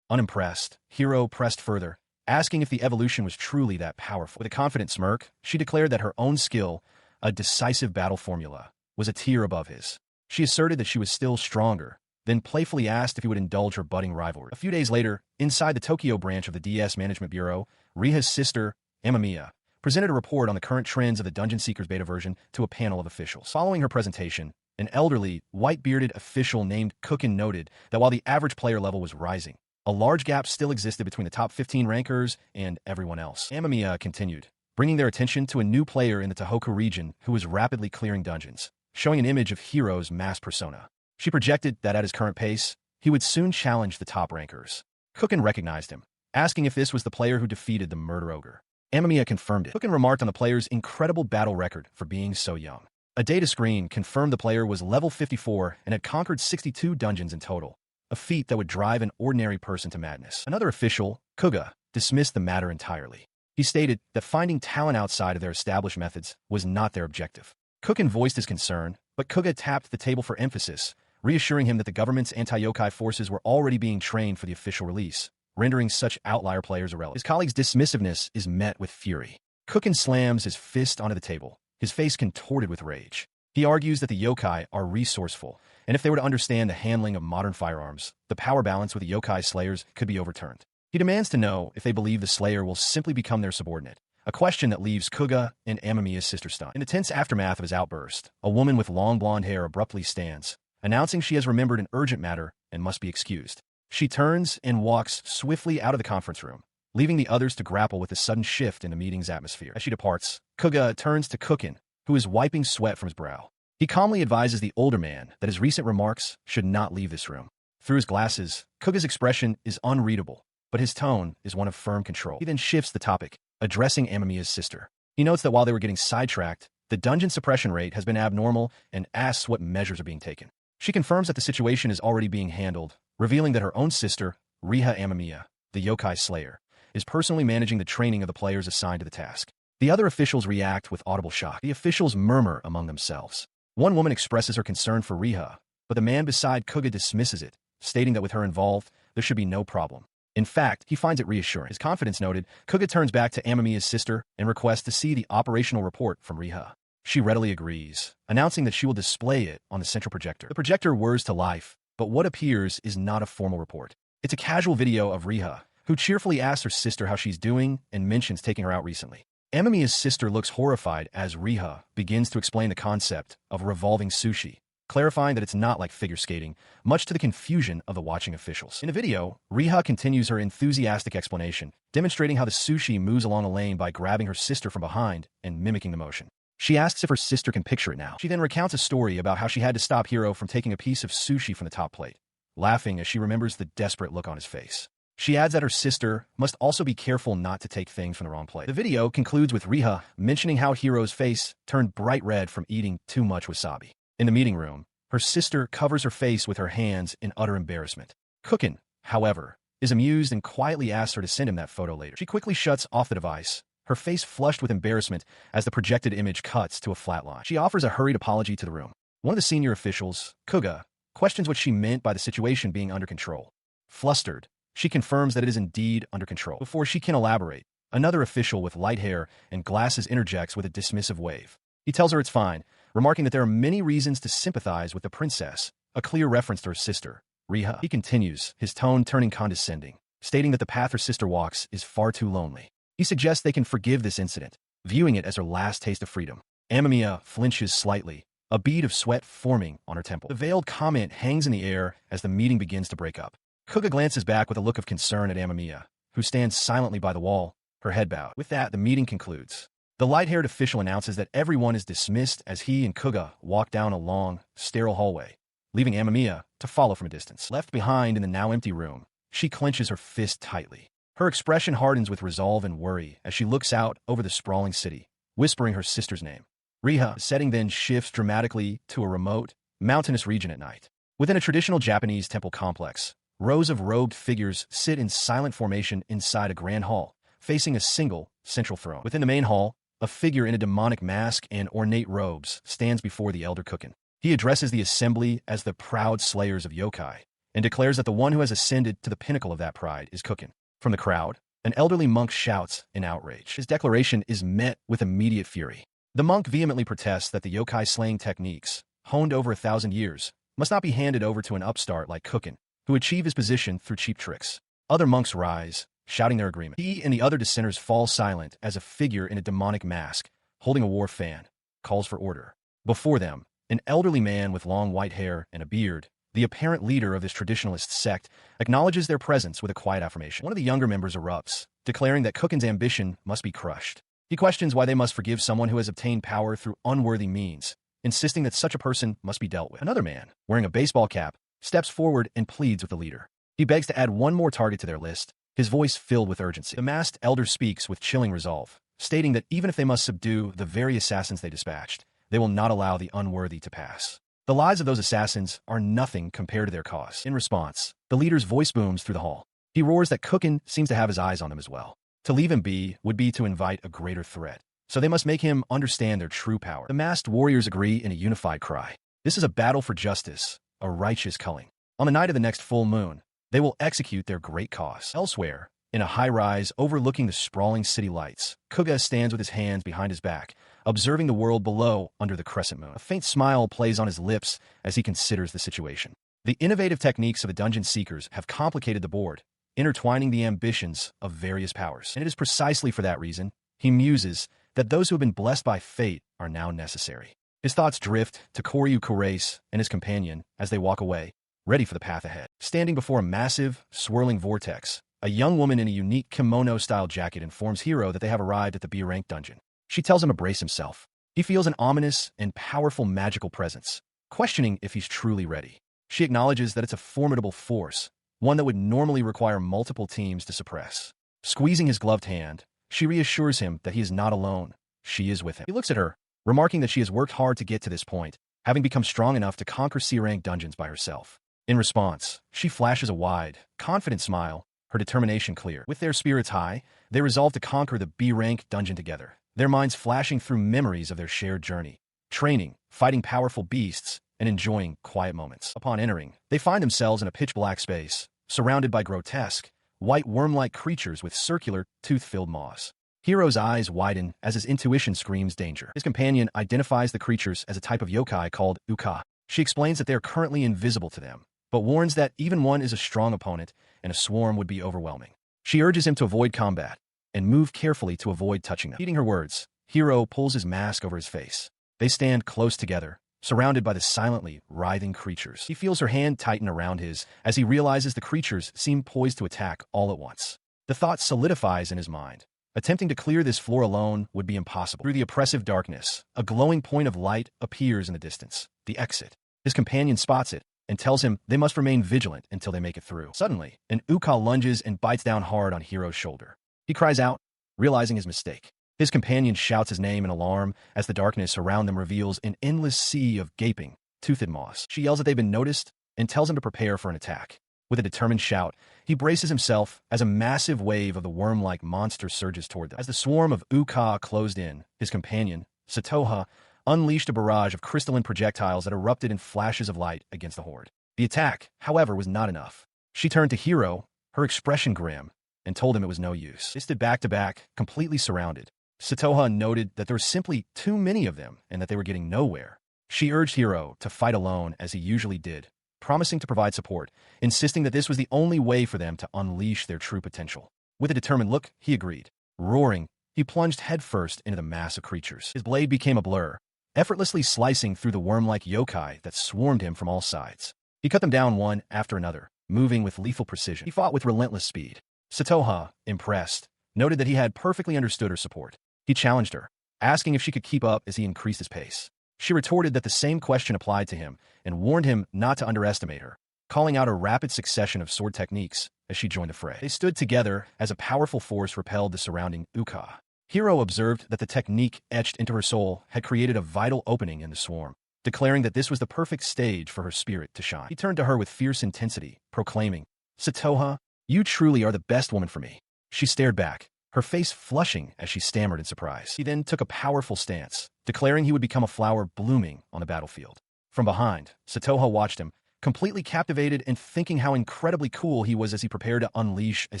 Unimpressed, Hiro pressed further, asking if the evolution was truly that powerful. With a confident smirk, she declared that her own skill, a decisive battle formula, was a tier above his. She asserted that she was still stronger, then playfully asked if he would indulge her budding rivalry. A few days later, inside the Tokyo branch of the DS Management Bureau, Riha's sister, Amamiya, presented a report on the current trends of the Dungeon Seekers beta version to a panel of officials. Following her presentation, an elderly, white-bearded official named Cookin noted that while the average player level was rising, a large gap still existed between the top 15 rankers and everyone else. Amamiya continued, bringing their attention to a new player in the Tohoku region who was rapidly clearing dungeons, showing an image of Hiro's masked persona. She projected that at his current pace, he would soon challenge the top rankers. Cookin recognized him, asking if this was the player who defeated the murder ogre. Amamiya confirmed it. Cookin remarked on the player's incredible battle record for being so young. A data screen confirmed the player was level 54 and had conquered 62 dungeons in total, a feat that would drive an ordinary person to madness. Another official, Kuga, dismissed the matter entirely. He stated that finding talent outside of their established methods was not their objective. Cookin voiced his concern, but Kuga tapped the table for emphasis, reassuring him that the government's anti-yokai forces were already being trained for the official release, rendering such outlier players irrelevant. His colleague's dismissiveness is met with fury. Cookin slams his fist onto the table, his face contorted with rage. He argues that the yokai are resourceful, and if they were to understand the handling of modern firearms, the power balance with the yokai slayers could be overturned. He demands to know if they believe the slayer will simply become their subordinate, a question that leaves Kuga and Amamiya's sister stunned. In the tense aftermath of his outburst, a woman with long blonde hair abruptly stands, announcing she has remembered an urgent matter and must be excused. She turns and walks swiftly out of the conference room, leaving the others to grapple with the sudden shift in the meeting's atmosphere. As she departs, Kuga turns to Cookin, who is wiping sweat from his brow. He calmly advises the older man that his recent remarks should not leave this room. Through his glasses, Kuga's expression is unreadable, but his tone is one of firm control. He then shifts the topic, addressing Amamiya's sister. He notes that while they were getting sidetracked, the dungeon suppression rate has been abnormal and asks what measures are being taken. She confirms that the situation is already being handled, revealing that her own sister, Riha Amamiya, the yokai slayer, is personally managing the training of the players assigned to the task. The other officials react with audible shock. The officials murmur among themselves. One woman expresses her concern for Riha, but the man beside Kuga dismisses it, stating that with her involved, there should be no problem. In fact, he finds it reassuring. His confidence noted, Kuga turns back to Amamiya's sister and requests to see the operational report from Riha. She readily agrees, announcing that she will display it on the central projector. The projector whirs to life, but what appears is not a formal report. It's a casual video of Riha, who cheerfully asks her sister how she's doing and mentions taking her out recently. Amamiya's sister looks horrified as Riha begins to explain the concept of revolving sushi, clarifying that it's not like figure skating, much to the confusion of the watching officials. In the video, Riha continues her enthusiastic explanation, demonstrating how the sushi moves along a lane by grabbing her sister from behind and mimicking the motion. She asks if her sister can picture it now. She then recounts a story about how she had to stop Hiro from taking a piece of sushi from the top plate, laughing as she remembers the desperate look on his face. She adds that her sister must also be careful not to take things from the wrong plate. The video concludes with Riha mentioning how Hiro's face turned bright red from eating too much wasabi. In the meeting room, her sister covers her face with her hands in utter embarrassment. Cookin, however, is amused and quietly asks her to send him that photo later. She quickly shuts off the device, her face flushed with embarrassment as the projected image cuts to a flat line. She offers a hurried apology to the room. One of the senior officials, Kuga, questions what she meant by the situation being under control. Flustered, she confirms that it is indeed under control. Before she can elaborate, another official with light hair and glasses interjects with a dismissive wave. He tells her it's fine, remarking that there are many reasons to sympathize with the princess, a clear reference to her sister, Riha. He continues, his tone turning condescending, stating that the path her sister walks is far too lonely. He suggests they can forgive this incident, viewing it as her last taste of freedom. Amamiya flinches slightly, a bead of sweat forming on her temple. The veiled comment hangs in the air as the meeting begins to break up. Kuga glances back with a look of concern at Amamiya, who stands silently by the wall, her head bowed. With that, the meeting concludes. The light-haired official announces that everyone is dismissed as he and Kuga walk down a long, sterile hallway, leaving Amamiya to follow from a distance. Left behind in the now empty room, she clenches her fist tightly. Her expression hardens with resolve and worry as she looks out over the sprawling city, whispering her sister's name. Riha, the setting then shifts dramatically to a remote, mountainous region at night. Within a traditional Japanese temple complex, rows of robed figures sit in silent formation inside a grand hall, facing a single, central throne. Within the main hall, a figure in a demonic mask and ornate robes stands before the elder Kukin. He addresses the assembly as the proud slayers of yokai, and declares that the one who has ascended to the pinnacle of that pride is Kukin. From the crowd, an elderly monk shouts in outrage. His declaration is met with immediate fury. The monk vehemently protests that the yokai slaying techniques, honed over 1,000 years, must not be handed over to an upstart like Kukin, who achieve his position through cheap tricks. Other monks rise, shouting their agreement. He and the other dissenters fall silent as a figure in a demonic mask, holding a war fan, calls for order. Before them, an elderly man with long white hair and a beard, the apparent leader of this traditionalist sect, acknowledges their presence with a quiet affirmation. One of the younger members erupts, declaring that Kukin's ambition must be crushed. He questions why they must forgive someone who has obtained power through unworthy means, insisting that such a person must be dealt with. Another man, wearing a baseball cap, steps forward and pleads with the leader. He begs to add one more target to their list, his voice filled with urgency. The masked elder speaks with chilling resolve, stating that even if they must subdue the very assassins they dispatched, they will not allow the unworthy to pass. The lives of those assassins are nothing compared to their cause. In response, the leader's voice booms through the hall. He roars that Kukin seems to have his eyes on them as well. To leave him be would be to invite a greater threat, so they must make him understand their true power. The masked warriors agree in a unified cry. This is a battle for justice, a righteous culling. On the night of the next full moon, they will execute their great cause. Elsewhere, in a high-rise overlooking the sprawling city lights, Kuga stands with his hands behind his back, observing the world below under the crescent moon. A faint smile plays on his lips as he considers the situation. The innovative techniques of the dungeon seekers have complicated the board, intertwining the ambitions of various powers. And it is precisely for that reason, he muses, that those who have been blessed by fate are now necessary. His thoughts drift to Quirce and his companion as they walk away, ready for the path ahead. Standing before a massive, swirling vortex, a young woman in a unique kimono-style jacket informs Hiro that they have arrived at the B-rank dungeon. She tells him to brace himself. He feels an ominous and powerful magical presence, questioning if he's truly ready. She acknowledges that it's a formidable force, one that would normally require multiple teams to suppress. Squeezing his gloved hand, she reassures him that he is not alone. She is with him. He looks at her, remarking that she has worked hard to get to this point, having become strong enough to conquer C-rank dungeons by herself. In response, she flashes a wide, confident smile, her determination clear. With their spirits high, they resolve to conquer the B-rank dungeon together, their minds flashing through memories of their shared journey, training, fighting powerful beasts, and enjoying quiet moments. Upon entering, they find themselves in a pitch-black space, surrounded by grotesque, white worm-like creatures with circular, tooth-filled maws. Hiro's eyes widen as his intuition screams danger. His companion identifies the creatures as a type of yokai called uka. She explains that they are currently invisible to them, but warns that even one is a strong opponent and a swarm would be overwhelming. She urges him to avoid combat and move carefully to avoid touching them. Heeding her words, Hiro pulls his mask over his face. They stand close together, surrounded by the silently writhing creatures. He feels her hand tighten around his as he realizes the creatures seem poised to attack all at once. The thought solidifies in his mind. Attempting to clear this floor alone would be impossible. Through the oppressive darkness, a glowing point of light appears in the distance, the exit. His companion spots it and tells him they must remain vigilant until they make it through. Suddenly, an uka lunges and bites down hard on Hiro's shoulder. He cries out, realizing his mistake. His companion shouts his name in alarm as the darkness around them reveals an endless sea of gaping, toothed maws. She yells that they've been noticed and tells him to prepare for an attack. With a determined shout, he braces himself as a massive wave of the worm-like monster surges toward them. As the swarm of uka closed in, his companion, Satoha, unleashed a barrage of crystalline projectiles that erupted in flashes of light against the horde. The attack, however, was not enough. She turned to Hiro, her expression grim, and told him it was no use. They stood back to back, completely surrounded. Satoha noted that there were simply too many of them and that they were getting nowhere. She urged Hiro to fight alone as he usually did, promising to provide support, insisting that this was the only way for them to unleash their true potential. With a determined look, he agreed. Roaring, he plunged headfirst into the mass of creatures. His blade became a blur, effortlessly slicing through the worm-like yokai that swarmed him from all sides. He cut them down one after another, moving with lethal precision. He fought with relentless speed. Satoha, impressed, noted that he had perfectly understood her support. He challenged her, asking if she could keep up as he increased his pace. She retorted that the same question applied to him and warned him not to underestimate her, calling out a rapid succession of sword techniques as she joined the fray. They stood together as a powerful force repelled the surrounding uka. Hiro observed that the technique etched into her soul had created a vital opening in the swarm, declaring that this was the perfect stage for her spirit to shine. He turned to her with fierce intensity, proclaiming, "Satoha, you truly are the best woman for me." She stared back, her face flushing as she stammered in surprise. He then took a powerful stance, declaring he would become a flower blooming on the battlefield. From behind, Satoha watched him, completely captivated and thinking how incredibly cool he was as he prepared to unleash a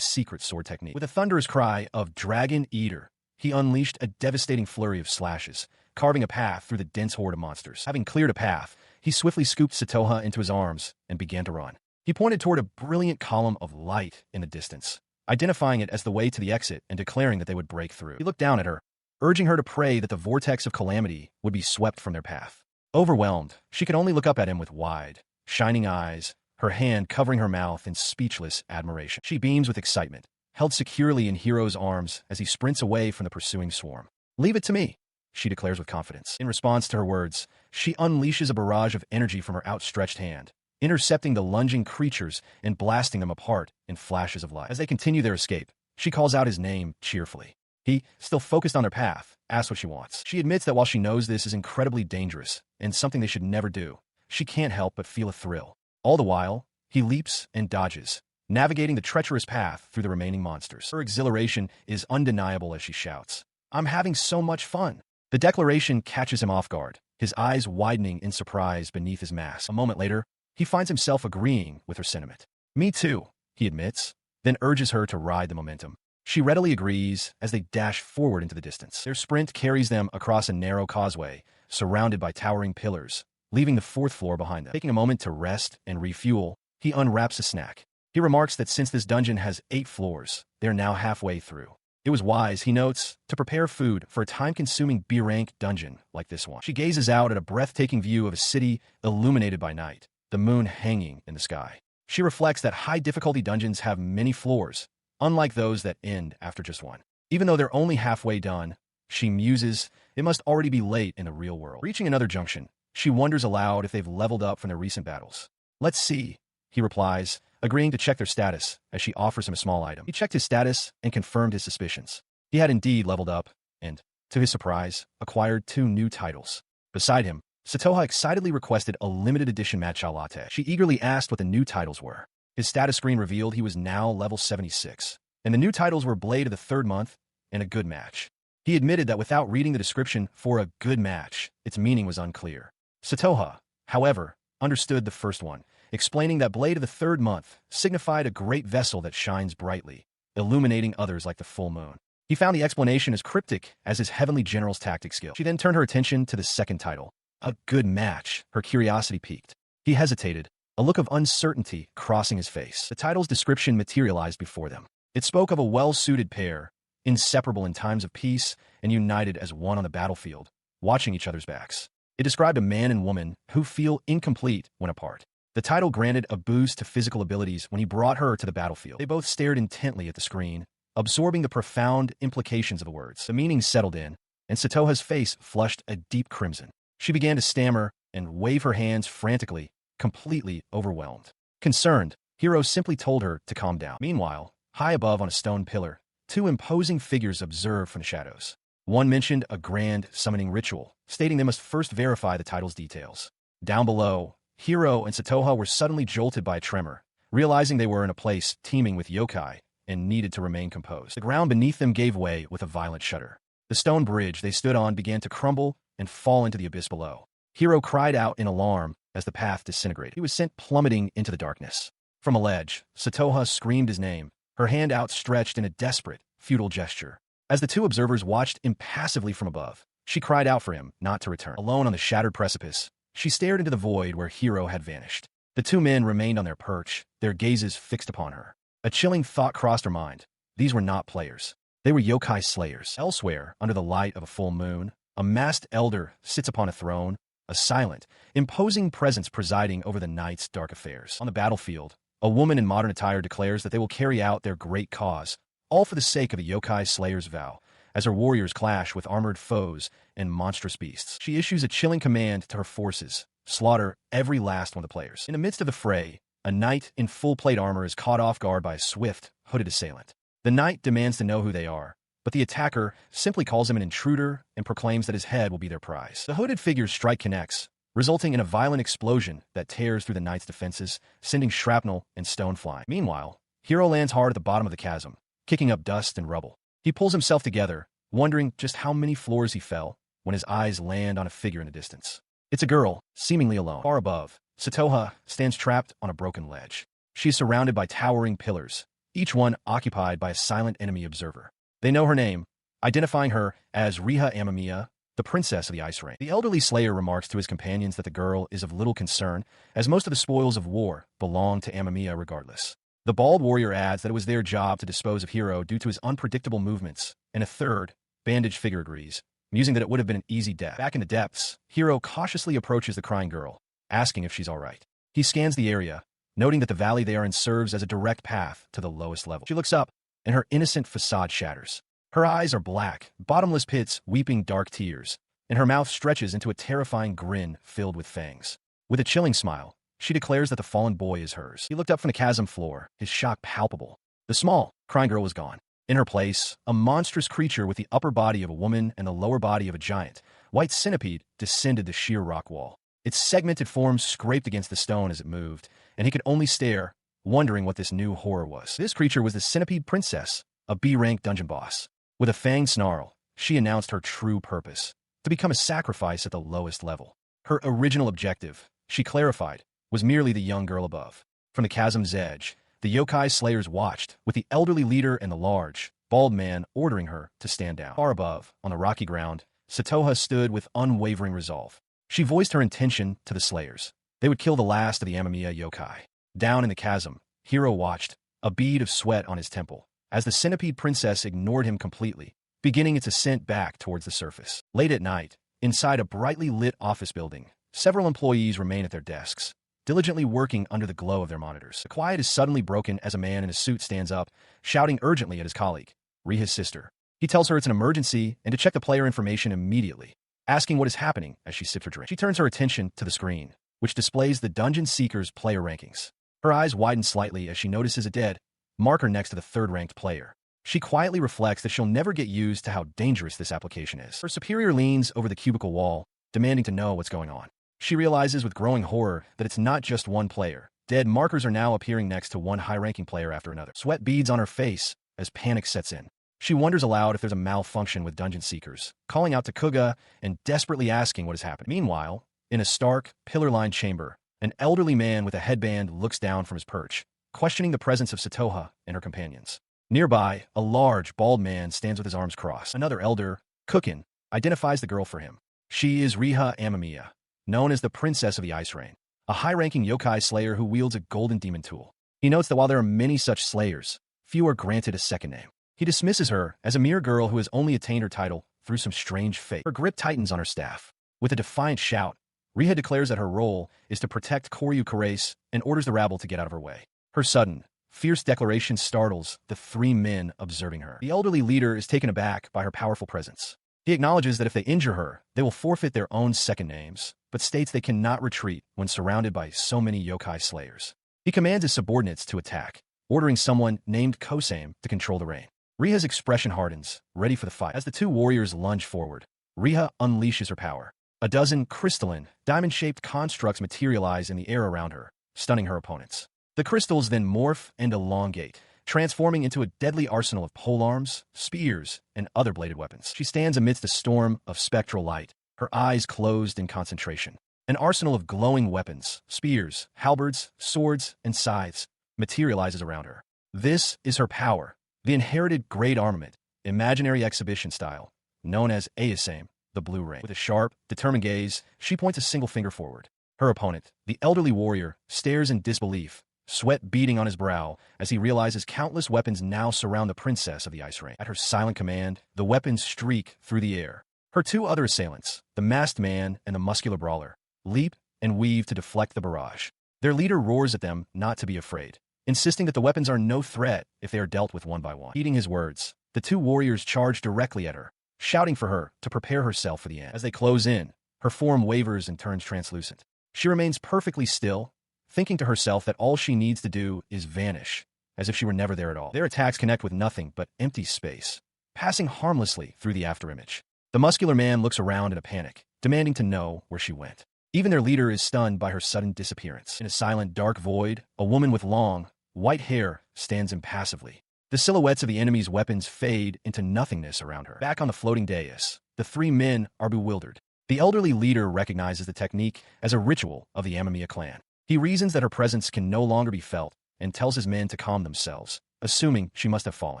secret sword technique. With a thunderous cry of "Dragon Eater," he unleashed a devastating flurry of slashes, carving a path through the dense horde of monsters. Having cleared a path, he swiftly scooped Satoha into his arms and began to run. He pointed toward a brilliant column of light in the distance, identifying it as the way to the exit and declaring that they would break through. He looked down at her, urging her to pray that the vortex of calamity would be swept from their path. Overwhelmed, she could only look up at him with wide, shining eyes, her hand covering her mouth in speechless admiration. She beams with excitement, held securely in Hiro's arms as he sprints away from the pursuing swarm. "Leave it to me," she declares with confidence. In response to her words, she unleashes a barrage of energy from her outstretched hand, intercepting the lunging creatures and blasting them apart in flashes of light. As they continue their escape, she calls out his name cheerfully. He, still focused on their path, asks what she wants. She admits that while she knows this is incredibly dangerous and something they should never do, she can't help but feel a thrill. All the while, he leaps and dodges, navigating the treacherous path through the remaining monsters. Her exhilaration is undeniable as she shouts, "I'm having so much fun." The declaration catches him off guard, his eyes widening in surprise beneath his mask. A moment later, he finds himself agreeing with her sentiment. "Me too," he admits, then urges her to ride the momentum. She readily agrees as they dash forward into the distance. Their sprint carries them across a narrow causeway, surrounded by towering pillars, leaving the fourth floor behind them. Taking a moment to rest and refuel, he unwraps a snack. He remarks that since this dungeon has 8 floors, they're now halfway through. It was wise, he notes, to prepare food for a time-consuming B-rank dungeon like this one. She gazes out at a breathtaking view of a city illuminated by night, the moon hanging in the sky. She reflects that high-difficulty dungeons have many floors, unlike those that end after just one. Even though they're only halfway done, she muses, it must already be late in the real world. Reaching another junction, she wonders aloud if they've leveled up from their recent battles. "Let's see," he replies, agreeing to check their status as she offers him a small item. He checked his status and confirmed his suspicions. He had indeed leveled up and, to his surprise, acquired 2 new titles. Beside him, Satoha excitedly requested a limited edition matcha latte. She eagerly asked what the new titles were. His status screen revealed he was now level 76, and the new titles were Blade of the Third Month and A Good Match. He admitted that without reading the description for A Good Match, its meaning was unclear. Satoha, however, understood the first one, explaining that Blade of the Third Month signified a great vessel that shines brightly, illuminating others like the full moon. He found the explanation as cryptic as his Heavenly General's tactic skill. She then turned her attention to the second title, A Good Match. Her curiosity piqued. He hesitated, a look of uncertainty crossing his face. The title's description materialized before them. It spoke of a well-suited pair, inseparable in times of peace and united as one on the battlefield, watching each other's backs. It described a man and woman who feel incomplete when apart. The title granted a boost to physical abilities when he brought her to the battlefield. They both stared intently at the screen, absorbing the profound implications of the words. The meaning settled in, and Satoha's face flushed a deep crimson. She began to stammer and wave her hands frantically, completely overwhelmed. Concerned, Hiro simply told her to calm down. Meanwhile, high above on a stone pillar, 2 imposing figures observed from the shadows. One mentioned a grand summoning ritual, stating they must first verify the title's details. Down below, Hiro and Satoha were suddenly jolted by a tremor, realizing they were in a place teeming with yokai and needed to remain composed. The ground beneath them gave way with a violent shudder. The stone bridge they stood on began to crumble and fall into the abyss below. Hiro cried out in alarm as the path disintegrated. He was sent plummeting into the darkness. From a ledge, Satoha screamed his name, her hand outstretched in a desperate, futile gesture. As the 2 observers watched impassively from above, she cried out for him not to return. Alone on the shattered precipice, she stared into the void where Hiro had vanished. The two men remained on their perch, their gazes fixed upon her. A chilling thought crossed her mind. These were not players. They were yokai slayers. Elsewhere, under the light of a full moon, a masked elder sits upon a throne, a silent, imposing presence presiding over the night's dark affairs. On the battlefield, a woman in modern attire declares that they will carry out their great cause, all for the sake of the yokai slayer's vow, as her warriors clash with armored foes and monstrous beasts. She issues a chilling command to her forces: slaughter every last one of the players. In the midst of the fray, a knight in full plate armor is caught off guard by a swift, hooded assailant. The knight demands to know who they are, but the attacker simply calls him an intruder and proclaims that his head will be their prize. The hooded figure's strike connects, resulting in a violent explosion that tears through the knight's defenses, sending shrapnel and stone flying. Meanwhile, Hero lands hard at the bottom of the chasm, kicking up dust and rubble. He pulls himself together, wondering just how many floors he fell, when his eyes land on a figure in the distance. It's a girl, seemingly alone. Far above, Satoha stands trapped on a broken ledge. She is surrounded by towering pillars, each one occupied by a silent enemy observer. They know her name, identifying her as Riha Amamiya, the princess of the Ice Rain. The elderly slayer remarks to his companions that the girl is of little concern, as most of the spoils of war belong to Amamiya regardless. The bald warrior adds that it was their job to dispose of Hero due to his unpredictable movements, and a third, bandaged figure agrees, musing that it would have been an easy death. Back in the depths, Hero cautiously approaches the crying girl, asking if she's all right. He scans the area, noting that the valley they are in serves as a direct path to the lowest level. She looks up, and her innocent facade shatters. Her eyes are black, bottomless pits weeping dark tears, and her mouth stretches into a terrifying grin filled with fangs. With a chilling smile, she declares that the fallen boy is hers. He looked up from the chasm floor, his shock palpable. The small, crying girl was gone. In her place, a monstrous creature with the upper body of a woman and the lower body of a giant, white centipede, descended the sheer rock wall. Its segmented form scraped against the stone as it moved, and he could only stare, wondering what this new horror was. This creature was the Centipede Princess, a B-rank dungeon boss. With a fanged snarl, she announced her true purpose: to become a sacrifice at the lowest level. Her original objective, she clarified, was merely the young girl above. From the chasm's edge, the yokai slayers watched, with the elderly leader and the large, bald man ordering her to stand down. Far above, on the rocky ground, Satoha stood with unwavering resolve. She voiced her intention to the slayers. They would kill the last of the Amamiya yokai. Down in the chasm, Hero watched, a bead of sweat on his temple, as the Centipede Princess ignored him completely, beginning its ascent back towards the surface. Late at night, inside a brightly lit office building, several employees remain at their desks, diligently working under the glow of their monitors. The quiet is suddenly broken as a man in a suit stands up, shouting urgently at his colleague, Riha's sister. He tells her it's an emergency and to check the player information immediately, asking what is happening as she sips her drink. She turns her attention to the screen, which displays the Dungeon Seeker's player rankings. Her eyes widen slightly as she notices a dead marker next to the third-ranked player. She quietly reflects that she'll never get used to how dangerous this application is. Her superior leans over the cubicle wall, demanding to know what's going on. She realizes with growing horror that it's not just one player. Dead markers are now appearing next to one high-ranking player after another. Sweat beads on her face as panic sets in. She wonders aloud if there's a malfunction with Dungeon Seekers, calling out to Kuga and desperately asking what has happened. Meanwhile, in a stark, pillar-lined chamber, an elderly man with a headband looks down from his perch, questioning the presence of Satoha and her companions. Nearby, a large, bald man stands with his arms crossed. Another elder, Kukin, identifies the girl for him. She is Riha Amamiya, known as the Princess of the Ice Rain, a high-ranking yokai slayer who wields a golden demon tool. He notes that while there are many such slayers, few are granted a second name. He dismisses her as a mere girl who has only attained her title through some strange fate. Her grip tightens on her staff. With a defiant shout, Riha declares that her role is to protect Quirce and orders the rabble to get out of her way. Her sudden, fierce declaration startles the three men observing her. The elderly leader is taken aback by her powerful presence. He acknowledges that if they injure her, they will forfeit their own second names, but states they cannot retreat when surrounded by so many yokai slayers. He commands his subordinates to attack, ordering someone named Kosame to control the reign. Riha's expression hardens, ready for the fight. As the two warriors lunge forward, Riha unleashes her power. A dozen crystalline, diamond-shaped constructs materialize in the air around her, stunning her opponents. The crystals then morph and elongate, transforming into a deadly arsenal of polearms, spears, and other bladed weapons. She stands amidst a storm of spectral light, her eyes closed in concentration. An arsenal of glowing weapons, spears, halberds, swords, and scythes materializes around her. This is her power, the inherited great armament, imaginary exhibition style, known as Ayasame, the Blue Ring. With a sharp, determined gaze, she points a single finger forward. Her opponent, the elderly warrior, stares in disbelief, sweat beading on his brow as he realizes countless weapons now surround the princess of the ice rain. At her silent command, the weapons streak through the air. Her two other assailants, the masked man and the muscular brawler, leap and weave to deflect the barrage. Their leader roars at them not to be afraid, insisting that the weapons are no threat if they are dealt with one by one. Heeding his words, the two warriors charge directly at her, shouting for her to prepare herself for the end. As they close in, her form wavers and turns translucent. She remains perfectly still, thinking to herself that all she needs to do is vanish, as if she were never there at all. Their attacks connect with nothing but empty space, passing harmlessly through the afterimage. The muscular man looks around in a panic, demanding to know where she went. Even their leader is stunned by her sudden disappearance. In a silent, dark void, a woman with long, white hair stands impassively. The silhouettes of the enemy's weapons fade into nothingness around her. Back on the floating dais, the three men are bewildered. The elderly leader recognizes the technique as a ritual of the Amamiya clan. He reasons that her presence can no longer be felt and tells his men to calm themselves, assuming she must have fallen.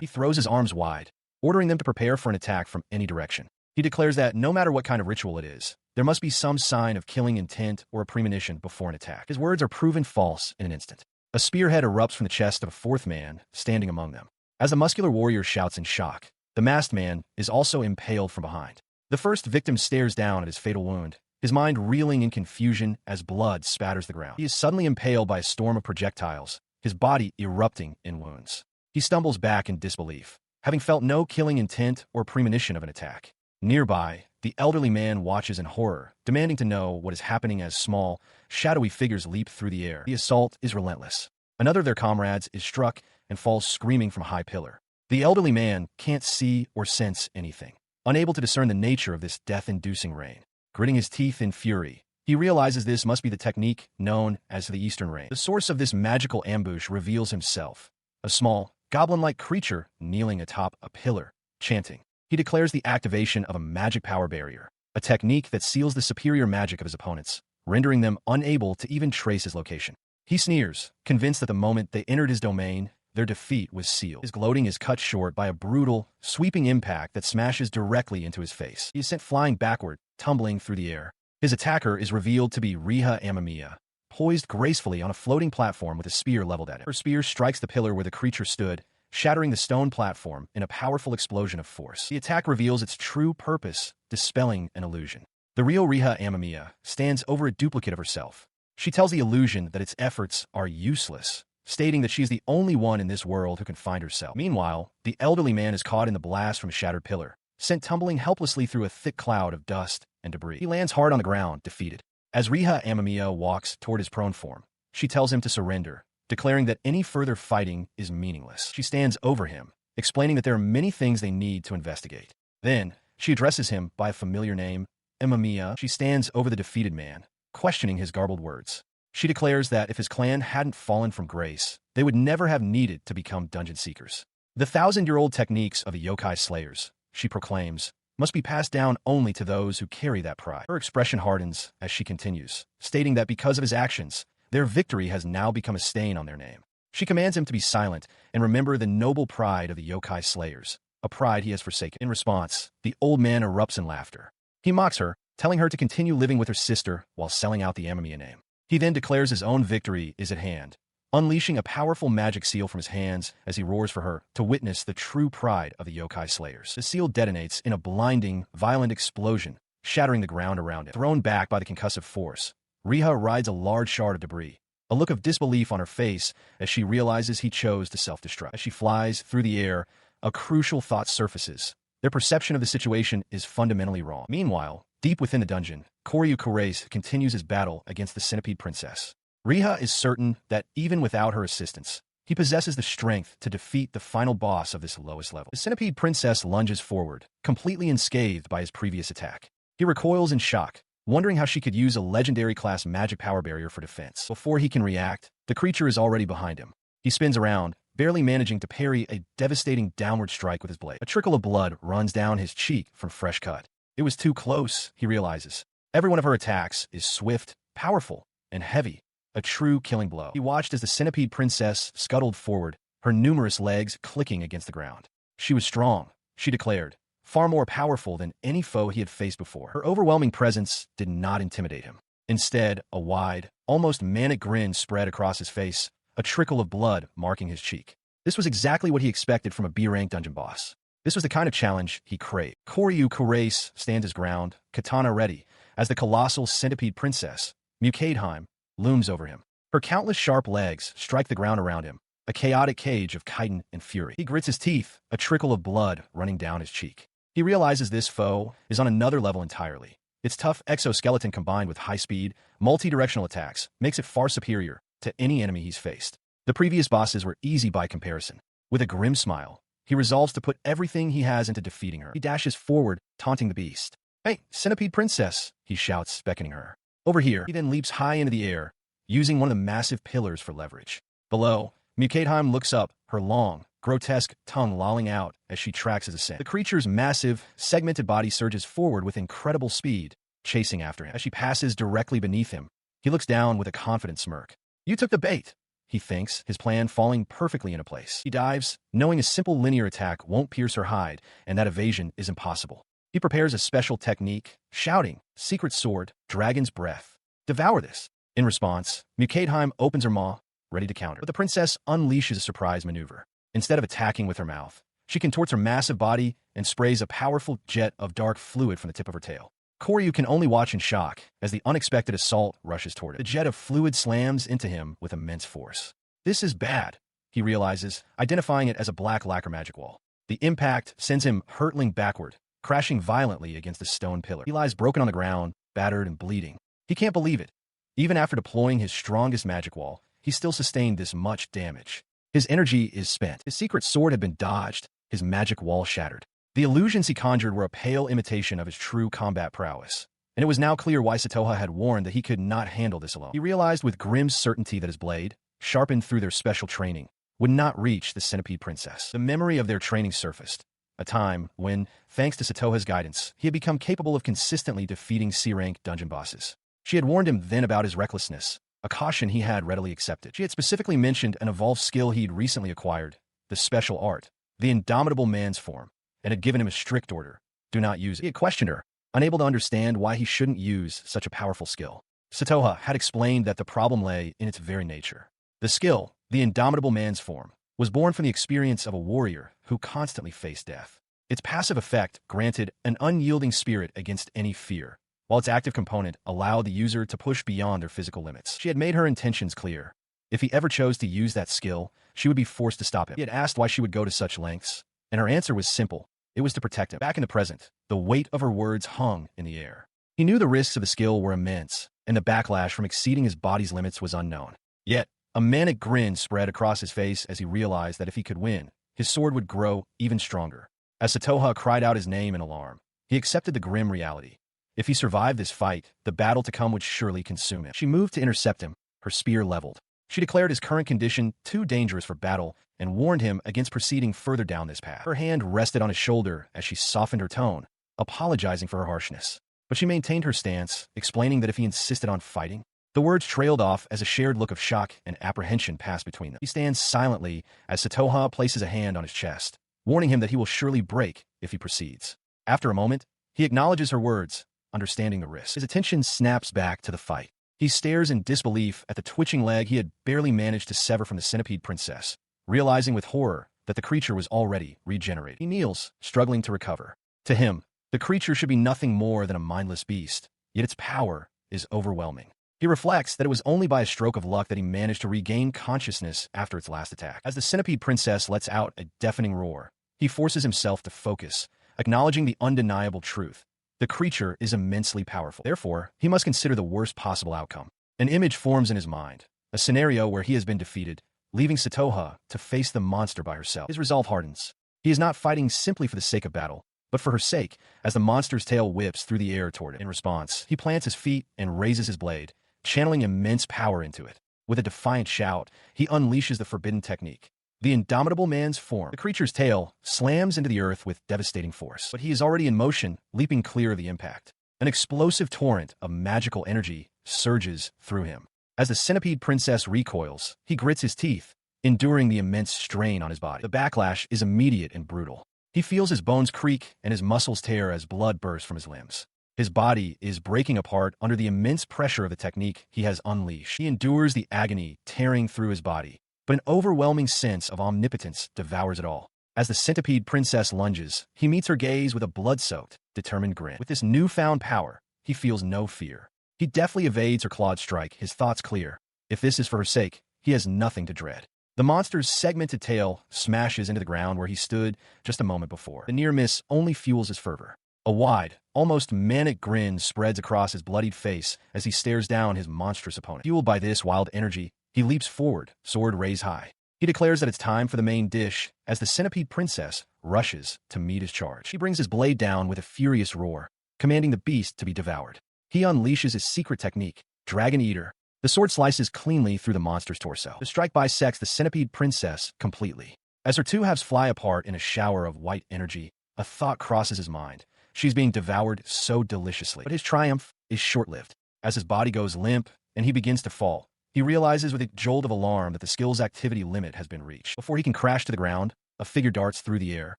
He throws his arms wide, ordering them to prepare for an attack from any direction. He declares that no matter what kind of ritual it is, there must be some sign of killing intent or a premonition before an attack. His words are proven false in an instant. A spearhead erupts from the chest of a fourth man standing among them. As the muscular warrior shouts in shock, the masked man is also impaled from behind. The first victim stares down at his fatal wound, his mind reeling in confusion as blood spatters the ground. He is suddenly impaled by a storm of projectiles, his body erupting in wounds. He stumbles back in disbelief, having felt no killing intent or premonition of an attack. Nearby, the elderly man watches in horror, demanding to know what is happening as small, shadowy figures leap through the air. The assault is relentless. Another of their comrades is struck and falls screaming from a high pillar. The elderly man can't see or sense anything, unable to discern the nature of this death-inducing rain. Gritting his teeth in fury, he realizes this must be the technique known as the Eastern Rain. The source of this magical ambush reveals himself, a small, goblin-like creature kneeling atop a pillar, chanting. He declares the activation of a magic power barrier, a technique that seals the superior magic of his opponents, rendering them unable to even trace his location. He sneers, convinced that the moment they entered his domain, their defeat was sealed. His gloating is cut short by a brutal, sweeping impact that smashes directly into his face. He is sent flying backward, tumbling through the air. His attacker is revealed to be Riha Amamiya, poised gracefully on a floating platform with a spear leveled at him. Her spear strikes the pillar where the creature stood, shattering the stone platform in a powerful explosion of force. The attack reveals its true purpose, dispelling an illusion. The real Riha Amamiya stands over a duplicate of herself. She tells the illusion that its efforts are useless, stating that she is the only one in this world who can find herself. Meanwhile, the elderly man is caught in the blast from a shattered pillar, sent tumbling helplessly through a thick cloud of dust and debris. He lands hard on the ground, defeated. As Riha Amamiya walks toward his prone form, she tells him to surrender, declaring that any further fighting is meaningless. She stands over him, explaining that there are many things they need to investigate. Then, she addresses him by a familiar name, Amamiya. She stands over the defeated man, questioning his garbled words. She declares that if his clan hadn't fallen from grace, they would never have needed to become dungeon seekers. The 1,000-year-old techniques of the yokai slayers, she proclaims, must be passed down only to those who carry that pride. Her expression hardens as she continues, stating that because of his actions, their victory has now become a stain on their name. She commands him to be silent and remember the noble pride of the yokai slayers, a pride he has forsaken. In response, the old man erupts in laughter. He mocks her, telling her to continue living with her sister while selling out the Amamiya name. He then declares his own victory is at hand, unleashing a powerful magic seal from his hands as he roars for her to witness the true pride of the yokai slayers. The seal detonates in a blinding, violent explosion, shattering the ground around it. Thrown back by the concussive force, Riha rides a large shard of debris, a look of disbelief on her face as she realizes he chose to self-destruct. As she flies through the air, a crucial thought surfaces. Their perception of the situation is fundamentally wrong. Meanwhile, deep within the dungeon, Quirce continues his battle against the centipede princess. Riha is certain that even without her assistance, he possesses the strength to defeat the final boss of this lowest level. The centipede princess lunges forward, completely unscathed by his previous attack. He recoils in shock, wondering how she could use a legendary class magic power barrier for defense. Before he can react, the creature is already behind him. He spins around, barely managing to parry a devastating downward strike with his blade. A trickle of blood runs down his cheek from fresh cut. It was too close, he realizes. Every one of her attacks is swift, powerful, and heavy, a true killing blow. He watched as the centipede princess scuttled forward, her numerous legs clicking against the ground. She was strong, she declared, far more powerful than any foe he had faced before. Her overwhelming presence did not intimidate him. Instead, a wide, almost manic grin spread across his face, a trickle of blood marking his cheek. This was exactly what he expected from a B-rank dungeon boss. This was the kind of challenge he craved. Quirce stands his ground, katana ready, as the colossal centipede princess, Mukadheim, looms over him. Her countless sharp legs strike the ground around him, a chaotic cage of chitin and fury. He grits his teeth, a trickle of blood running down his cheek. He realizes this foe is on another level entirely. Its tough exoskeleton combined with high-speed, multi-directional attacks makes it far superior to any enemy he's faced. The previous bosses were easy by comparison. With a grim smile, he resolves to put everything he has into defeating her. He dashes forward, taunting the beast. "Hey, centipede princess," he shouts, beckoning her. "Over here." He then leaps high into the air, using one of the massive pillars for leverage. Below, Mukadheim looks up, her long, grotesque tongue lolling out as she tracks his ascent. The creature's massive, segmented body surges forward with incredible speed, chasing after him. As she passes directly beneath him, he looks down with a confident smirk. "You took the bait," he thinks, his plan falling perfectly into place. He dives, knowing a simple linear attack won't pierce her hide, and that evasion is impossible. He prepares a special technique, shouting, "Secret sword, dragon's breath. Devour this." In response, Mukadheim opens her maw, ready to counter. But the princess unleashes a surprise maneuver. Instead of attacking with her mouth, she contorts her massive body and sprays a powerful jet of dark fluid from the tip of her tail. Koryu can only watch in shock as the unexpected assault rushes toward it. The jet of fluid slams into him with immense force. This is bad, he realizes, identifying it as a black lacquer magic wall. The impact sends him hurtling backward, crashing violently against a stone pillar. He lies broken on the ground, battered and bleeding. He can't believe it. Even after deploying his strongest magic wall, he still sustained this much damage. His energy is spent. His secret sword had been dodged, his magic wall shattered. The illusions he conjured were a pale imitation of his true combat prowess, and it was now clear why Satoha had warned that he could not handle this alone. He realized with grim certainty that his blade, sharpened through their special training, would not reach the centipede princess. The memory of their training surfaced, a time when, thanks to Satoha's guidance, he had become capable of consistently defeating C-rank dungeon bosses. She had warned him then about his recklessness, a caution he had readily accepted. She had specifically mentioned an evolved skill he'd recently acquired, the special art, the indomitable man's form, and had given him a strict order, do not use it. He had questioned her, unable to understand why he shouldn't use such a powerful skill. Satoha had explained that the problem lay in its very nature. The skill, the indomitable man's form, was born from the experience of a warrior who constantly faced death. Its passive effect granted an unyielding spirit against any fear, while its active component allowed the user to push beyond their physical limits. She had made her intentions clear. If he ever chose to use that skill, she would be forced to stop him. He had asked why she would go to such lengths, and her answer was simple. It was to protect him. Back in the present, the weight of her words hung in the air. He knew the risks of the skill were immense, and the backlash from exceeding his body's limits was unknown. Yet, a manic grin spread across his face as he realized that if he could win, his sword would grow even stronger. As Satoha cried out his name in alarm, he accepted the grim reality. If he survived this fight, the battle to come would surely consume him. She moved to intercept him, her spear leveled. She declared his current condition too dangerous for battle and warned him against proceeding further down this path. Her hand rested on his shoulder as she softened her tone, apologizing for her harshness. But she maintained her stance, explaining that if he insisted on fighting, the words trailed off as a shared look of shock and apprehension passed between them. He stands silently as Satoha places a hand on his chest, warning him that he will surely break if he proceeds. After a moment, he acknowledges her words, understanding the risk. His attention snaps back to the fight. He stares in disbelief at the twitching leg he had barely managed to sever from the centipede princess, realizing with horror that the creature was already regenerated. He kneels, struggling to recover. To him, the creature should be nothing more than a mindless beast, yet its power is overwhelming. He reflects that it was only by a stroke of luck that he managed to regain consciousness after its last attack. As the centipede princess lets out a deafening roar, he forces himself to focus, acknowledging the undeniable truth. The creature is immensely powerful. Therefore, he must consider the worst possible outcome. An image forms in his mind, a scenario where he has been defeated, leaving Satoha to face the monster by herself. His resolve hardens. He is not fighting simply for the sake of battle, but for her sake, as the monster's tail whips through the air toward it. In response, he plants his feet and raises his blade, channeling immense power into it. With a defiant shout, he unleashes the forbidden technique, the indomitable man's form. The creature's tail slams into the earth with devastating force, but he is already in motion, leaping clear of the impact. An explosive torrent of magical energy surges through him. As the centipede princess recoils, he grits his teeth, enduring the immense strain on his body. The backlash is immediate and brutal. He feels his bones creak and his muscles tear as blood bursts from his limbs. His body is breaking apart under the immense pressure of the technique he has unleashed. He endures the agony tearing through his body, but an overwhelming sense of omnipotence devours it all. As the centipede princess lunges, he meets her gaze with a blood-soaked, determined grin. With this newfound power, he feels no fear. He deftly evades her clawed strike, his thoughts clear. If this is for her sake, he has nothing to dread. The monster's segmented tail smashes into the ground where he stood just a moment before. The near miss only fuels his fervor. A wide, almost manic grin spreads across his bloodied face as he stares down his monstrous opponent. Fueled by this wild energy, he leaps forward, sword raised high. He declares that it's time for the main dish as the centipede princess rushes to meet his charge. He brings his blade down with a furious roar, commanding the beast to be devoured. He unleashes his secret technique, Dragon Eater. The sword slices cleanly through the monster's torso. The strike bisects the centipede princess completely. As her two halves fly apart in a shower of white energy, a thought crosses his mind. She's being devoured so deliciously. But his triumph is short-lived. As his body goes limp and he begins to fall, he realizes with a jolt of alarm that the skill's activity limit has been reached. Before he can crash to the ground, a figure darts through the air.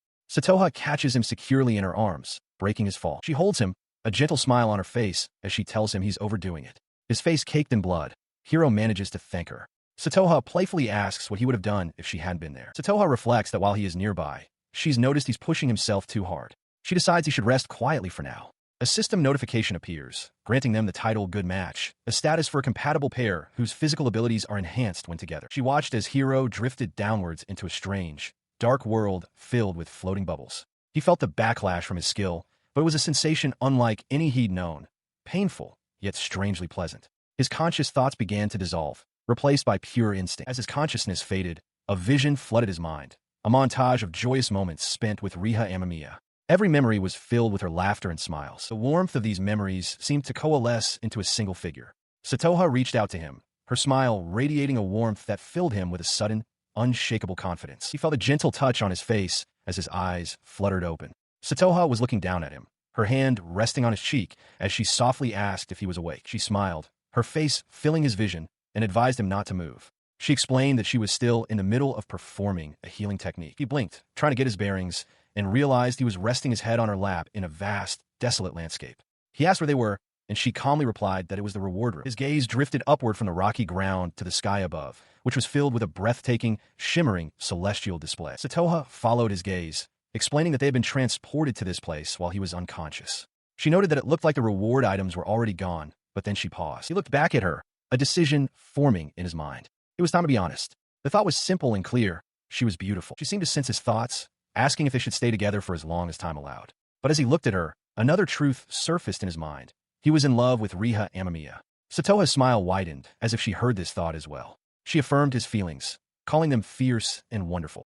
Satoha catches him securely in her arms, breaking his fall. She holds him, a gentle smile on her face as she tells him he's overdoing it. His face caked in blood, Hiro manages to thank her. Satoha playfully asks what he would have done if she hadn't been there. Satoha reflects that while he is nearby, she's noticed he's pushing himself too hard. She decides he should rest quietly for now. A system notification appears, granting them the title Good Match, a status for a compatible pair whose physical abilities are enhanced when together. She watched as Hiro drifted downwards into a strange, dark world filled with floating bubbles. He felt the backlash from his skill, but it was a sensation unlike any he'd known, painful, yet strangely pleasant. His conscious thoughts began to dissolve, replaced by pure instinct. As his consciousness faded, a vision flooded his mind, a montage of joyous moments spent with Riha Amamiya. Every memory was filled with her laughter and smiles. The warmth of these memories seemed to coalesce into a single figure. Satoha reached out to him, her smile radiating a warmth that filled him with a sudden, unshakable confidence. He felt a gentle touch on his face as his eyes fluttered open. Satoha was looking down at him, her hand resting on his cheek as she softly asked if he was awake. She smiled, her face filling his vision, and advised him not to move. She explained that she was still in the middle of performing a healing technique. He blinked, trying to get his bearings, and realized he was resting his head on her lap in a vast, desolate landscape. He asked where they were, and she calmly replied that it was the reward room. His gaze drifted upward from the rocky ground to the sky above, which was filled with a breathtaking, shimmering, celestial display. Satoha followed his gaze, explaining that they had been transported to this place while he was unconscious. She noted that it looked like the reward items were already gone, but then she paused. He looked back at her, a decision forming in his mind. It was time to be honest. The thought was simple and clear. She was beautiful. She seemed to sense his thoughts, asking if they should stay together for as long as time allowed. But as he looked at her, another truth surfaced in his mind. He was in love with Riha Amamiya. Satoha's smile widened, as if she heard this thought as well. She affirmed his feelings, calling them fierce and wonderful.